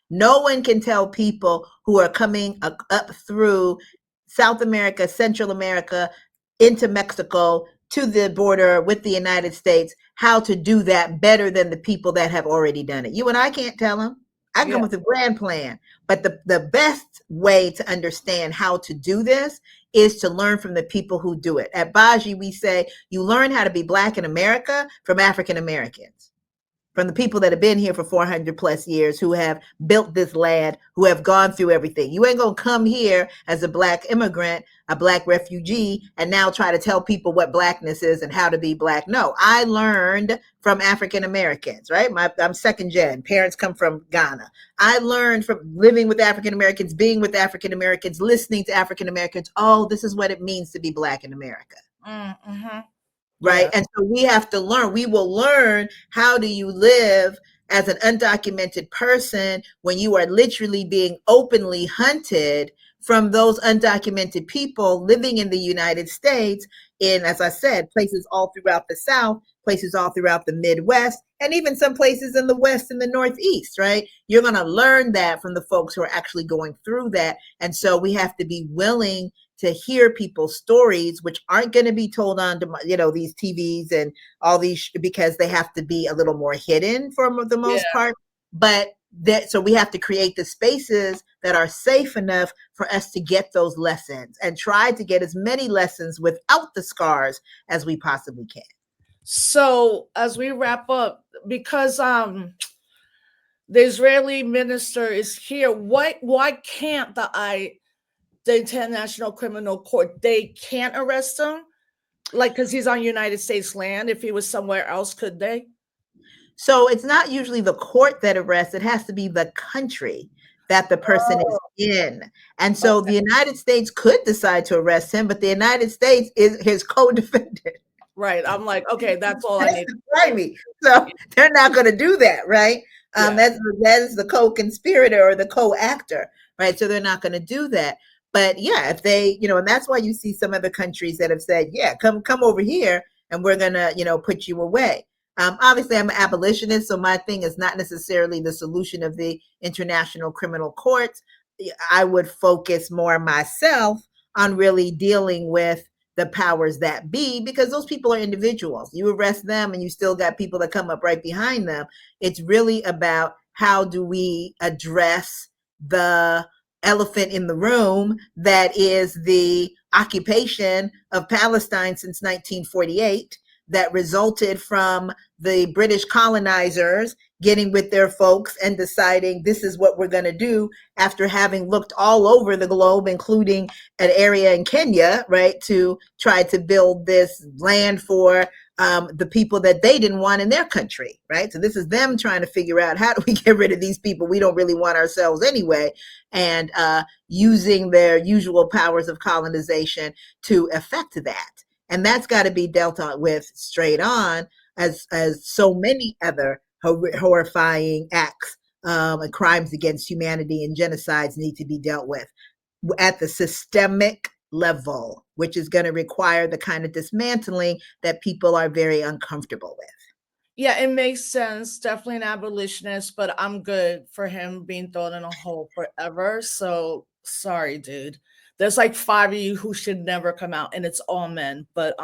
No one can tell people who are coming up through South America, Central America, into Mexico, to the border with the United States, how to do that better than the people that have already done it. You and I can't tell them. I can come with a grand plan, but the best way to understand how to do this is to learn from the people who do it. At Baji, we say you learn how to be Black in America from African Americans, from the people that have been here for 400 plus years, who have built this land, who have gone through everything. You ain't gonna come here as a Black immigrant, a Black refugee, and now try to tell people what Blackness is and how to be Black. No, I learned from African Americans, right? I'm second gen. Parents come from Ghana. I learned from living with African Americans, being with African Americans, listening to African Americans. Oh, this is what it means to be Black in America. Mm-hmm. Right. Yeah. And so we have to learn. We will learn how do you live as an undocumented person when you are literally being openly hunted from those undocumented people living in the United States in, as I said, places all throughout the South, places all throughout the Midwest, and even some places in the West and the Northeast, right? You're going to learn that from the folks who are actually going through that. And so we have to be willing to hear people's stories, which aren't going to be told on, these TVs and all these, because they have to be a little more hidden for the most part. But so we have to create the spaces that are safe enough for us to get those lessons and try to get as many lessons without the scars as we possibly can. So as we wrap up, because the Israeli minister is here, why can't the International Criminal Court, they can't arrest him? Like, because he's on United States land. If he was somewhere else, could they? So it's not usually the court that arrests, it has to be the country that the person is Oh, in. And so okay. the United States could decide to arrest him, but the United States is his co-defendant. Right. I'm like, okay, that's all I That's need. the grimy. So they're not going to do that, right? Yeah. That is the co-conspirator or the co-actor, right? So they're not going to do that. But yeah, if they, and that's why you see some other countries that have said, yeah, come over here, and we're gonna, put you away. Obviously, I'm an abolitionist, so my thing is not necessarily the solution of the international criminal courts. I would focus more myself on really dealing with the powers that be, because those people are individuals. You arrest them and you still got people that come up right behind them. It's really about how do we address the elephant in the room that is the occupation of Palestine since 1948, that resulted from the British colonizers getting with their folks and deciding this is what we're going to do, after having looked all over the globe, including an area in Kenya, right, to try to build this land for the people that they didn't want in their country, right? So this is them trying to figure out, how do we get rid of these people we don't really want ourselves anyway, and using their usual powers of colonization to effect that. And that's got to be dealt with straight on, as so many other horrifying acts and crimes against humanity and genocides need to be dealt with at the systemic level, which is going to require the kind of dismantling that people are very uncomfortable with. Yeah, it makes sense. Definitely an abolitionist, but I'm good for him being thrown in a hole forever. So sorry, dude. There's like 5 of you who should never come out, and it's all men. But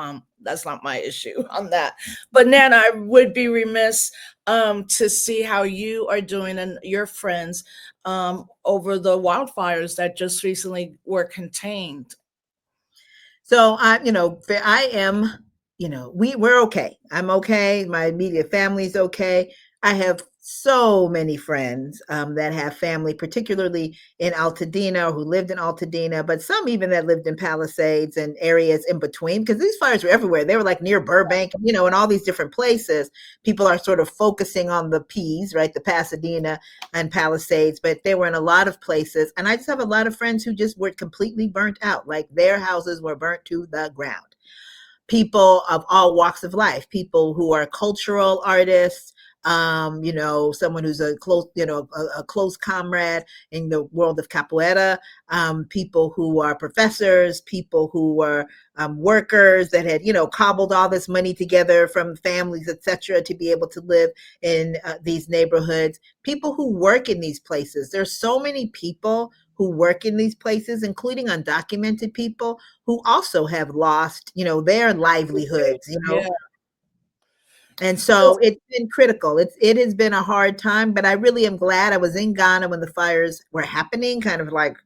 that's not my issue on that. But Nana, I would be remiss to see how you are doing and your friends over the wildfires that just recently were contained. So I am, we're okay. I'm okay. My immediate family's okay. I have so many friends that have family, particularly in Altadena, who lived in Altadena, but some even that lived in Palisades and areas in between, because these fires were everywhere. They were like near Burbank, and all these different places. People are sort of focusing on the P's, right? The Pasadena and Palisades, but they were in a lot of places. And I just have a lot of friends who just were completely burnt out, like their houses were burnt to the ground. People of all walks of life, people who are cultural artists, someone who's a close comrade in the world of capoeira, people who are professors, people who were workers that had, cobbled all this money together from families, etc., to be able to live in these neighborhoods, people who work in these places. There's so many people who work in these places, including undocumented people who also have lost, their livelihoods, Yeah. And so it's been critical. It has been a hard time, but I really am glad I was in Ghana when the fires were happening, kind of like,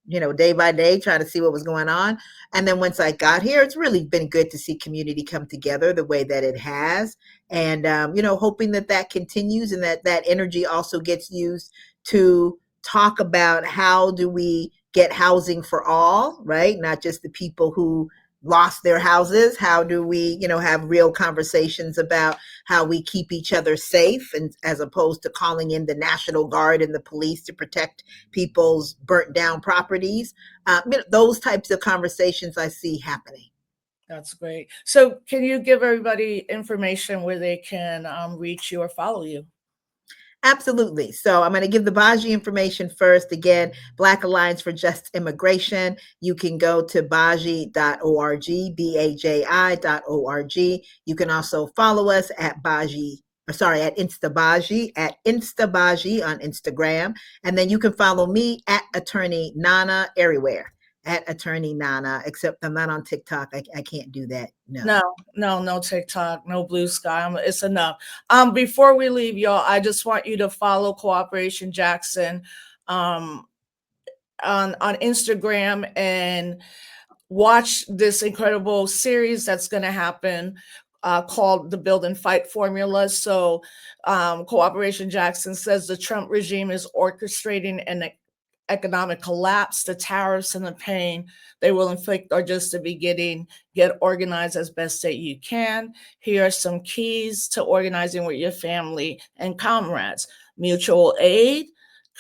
day by day, trying to see what was going on. And then once I got here, it's really been good to see community come together the way that it has. And, hoping that that continues, and that energy also gets used to talk about how do we get housing for all, right? Not just the people who lost their houses. How do we, have real conversations about how we keep each other safe, and as opposed to calling in the National Guard and the police to protect people's burnt down properties. Those types of conversations I see happening. That's great. So can you give everybody information where they can reach you or follow you? Absolutely. So I'm going to give the Baji information first. Again, Black Alliance for Just Immigration. You can go to baji.org, baji.org. You can also follow us at at Instabaji on Instagram. And then you can follow me at Attorney Nana everywhere. At Attorney Nana, except I'm not on TikTok. I can't do that. No TikTok, no Blue Sky. It's enough. Before we leave, y'all, I just want you to follow Cooperation Jackson on Instagram and watch this incredible series that's going to happen called the Build and Fight Formula. So Cooperation Jackson says the Trump regime is orchestrating an economic collapse, the tariffs, and the pain they will inflict are just the beginning. Get organized as best that you can. Here are some keys to organizing with your family and comrades: mutual aid,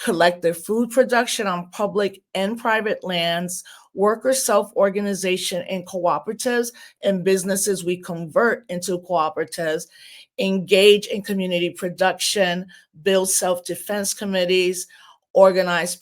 collective food production on public and private lands, worker self-organization in cooperatives and businesses we convert into cooperatives, engage in community production, build self-defense committees, organize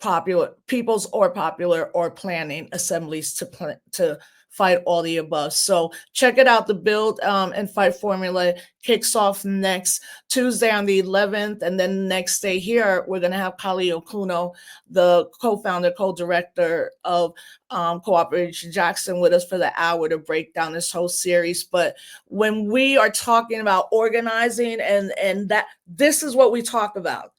popular or planning assemblies to fight all the above. So check it out. The Build and Fight formula kicks off next Tuesday on the 11th. And then next day here, we're going to have Kali Okuno, the co-founder, co-director of Cooperation Jackson, with us for the hour to break down this whole series. But when we are talking about organizing and that, this is what we talk about: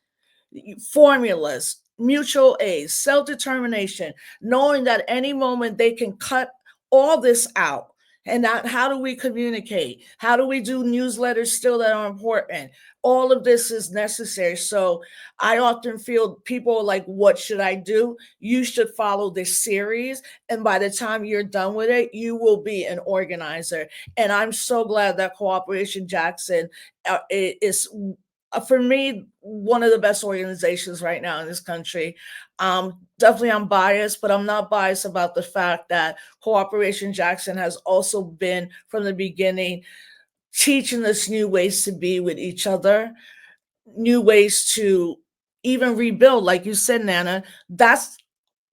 formulas, mutual aid, self-determination, knowing that any moment they can cut all this out. And that, how do we communicate? How do we do newsletters still that are important? All of this is necessary. So I often feel people are like, what should I do? You should follow this series. And by the time you're done with it, you will be an organizer. And I'm so glad that Cooperation Jackson is, for me, one of the best organizations right now in this country. Definitely I'm biased, but I'm not biased about the fact that Cooperation Jackson has also been from the beginning teaching us new ways to be with each other, new ways to even rebuild. Like you said, Nana, that's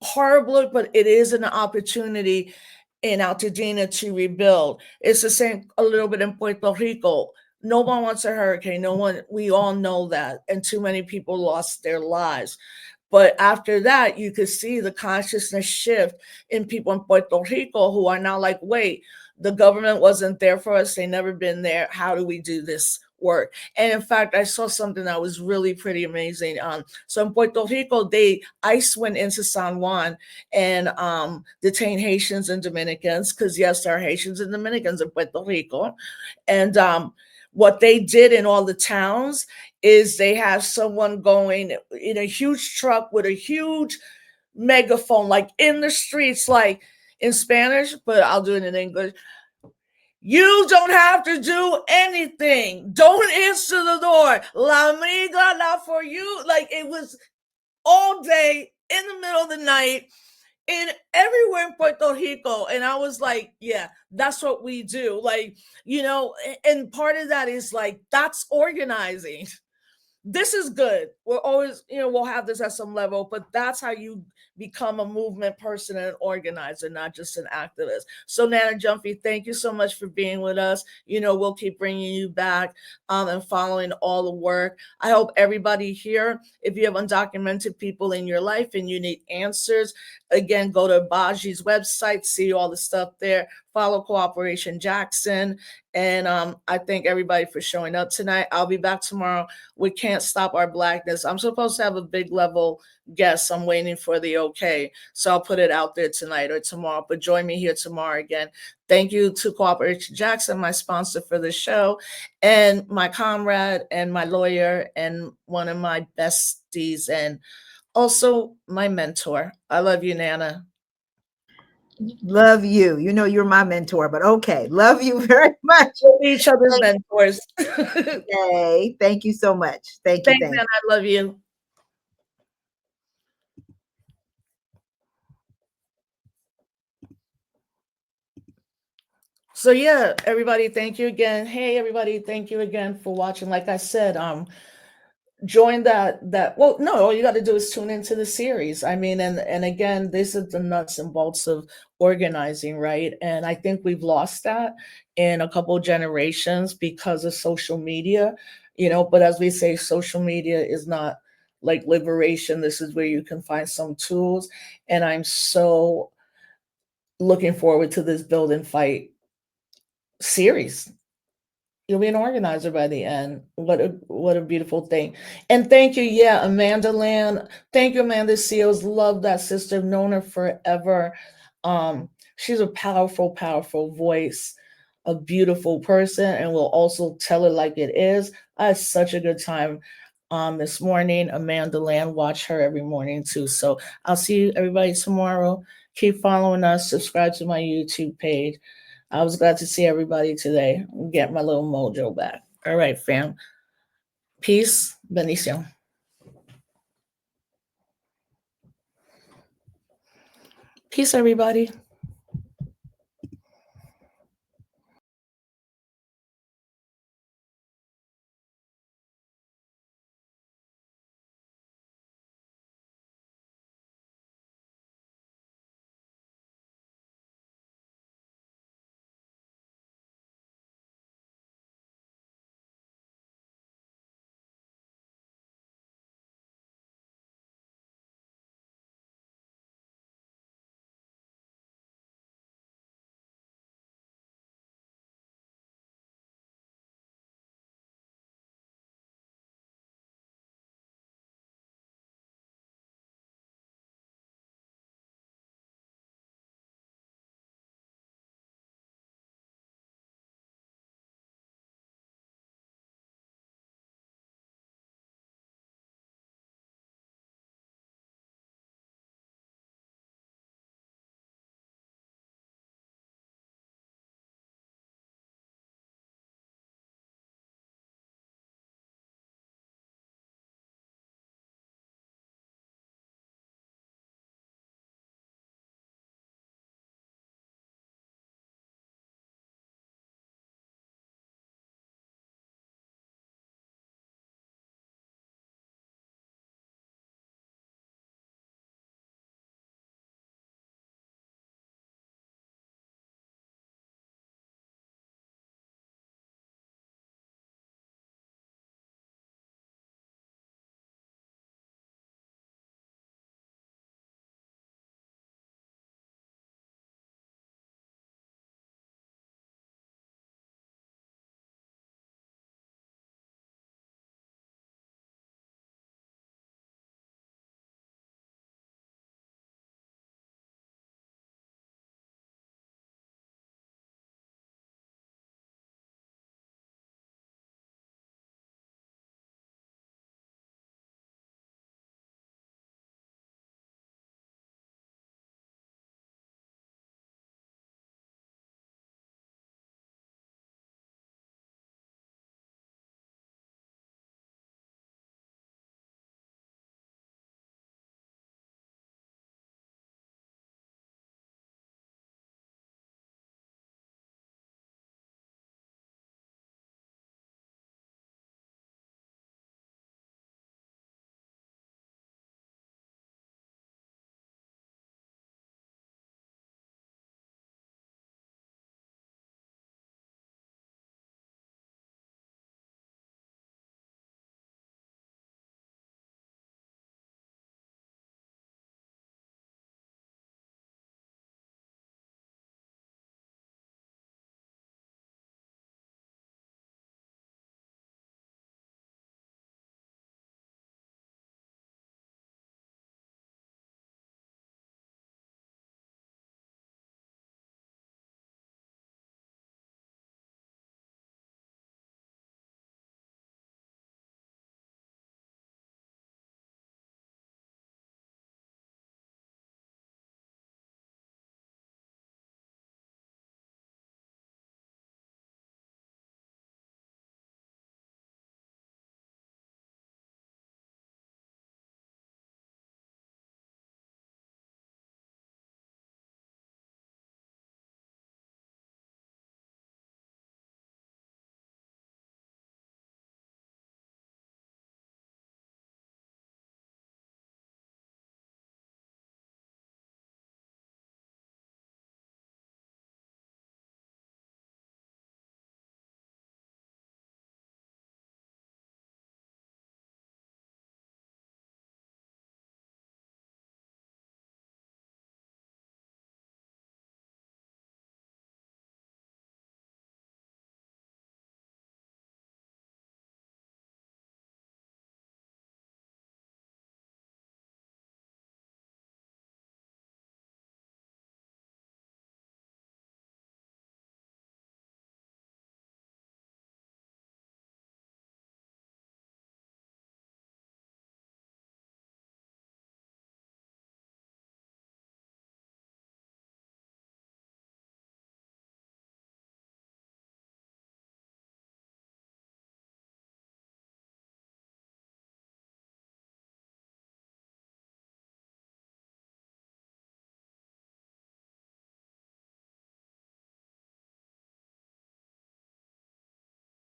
horrible, but it is an opportunity in Altadena to rebuild. It's the same a little bit in Puerto Rico. No one wants a hurricane. No one, we all know that. And too many people lost their lives. But after that, you could see the consciousness shift in people in Puerto Rico who are now like, wait, the government wasn't there for us. They never been there. How do we do this work? And in fact, I saw something that was really pretty amazing. So in Puerto Rico, ICE went into San Juan and detained Haitians and Dominicans, because yes, there are Haitians and Dominicans in Puerto Rico. And what they did in all the towns is they have someone going in a huge truck with a huge megaphone, like in the streets, like in Spanish, but I'll do it in English. You don't have to do anything. Don't answer the door. La amiga, not for you. Like, it was all day in the middle of the night in everywhere in Puerto Rico. And I was like, yeah, that's what we do. Like, and part of that is like, that's organizing. This is good. We're always, we'll have this at some level, but that's how you become a movement person and an organizer, not just an activist. So Nana Gyamfi, thank you so much for being with us. We'll keep bringing you back and following all the work. I hope everybody here, if you have undocumented people in your life and you need answers, again, go to Baji's website, see all the stuff there. Follow Cooperation Jackson. And I thank everybody for showing up tonight. I'll be back tomorrow. We can't stop our blackness. I'm supposed to have a big level guest. I'm waiting for the okay. So I'll put it out there tonight or tomorrow. But join me here tomorrow again. Thank you to Cooperation Jackson, my sponsor for the show, and my comrade and my lawyer and one of my besties and also my mentor. I love you, Nana. Love you. You're my mentor, but okay. Love you very much. We're each other's mentors. Okay. Thank you so much. Thank you. Thanks, Nana. I love you. So yeah, everybody, thank you again. Hey, everybody, thank you again for watching. Like I said, join that. Well, no, all you got to do is tune into the series. I mean, and again, this is the nuts and bolts of organizing, right? And I think we've lost that in a couple of generations because of social media, but as we say, social media is not like liberation. This is where you can find some tools. And I'm so looking forward to this Build and Fight series. You'll be an organizer by the end. What a beautiful thing. And thank you, yeah, Amanda Land. Thank you, Amanda Seals. Love that sister. I've known her forever. She's a powerful, powerful voice, a beautiful person, and will also tell it like it is. I had such a good time this morning. Amanda Land, watch her every morning too. So I'll see you everybody tomorrow. Keep following us. Subscribe to my YouTube page. I was glad to see everybody today. Get my little mojo back. All right, fam. Peace. Bendición. Peace, everybody.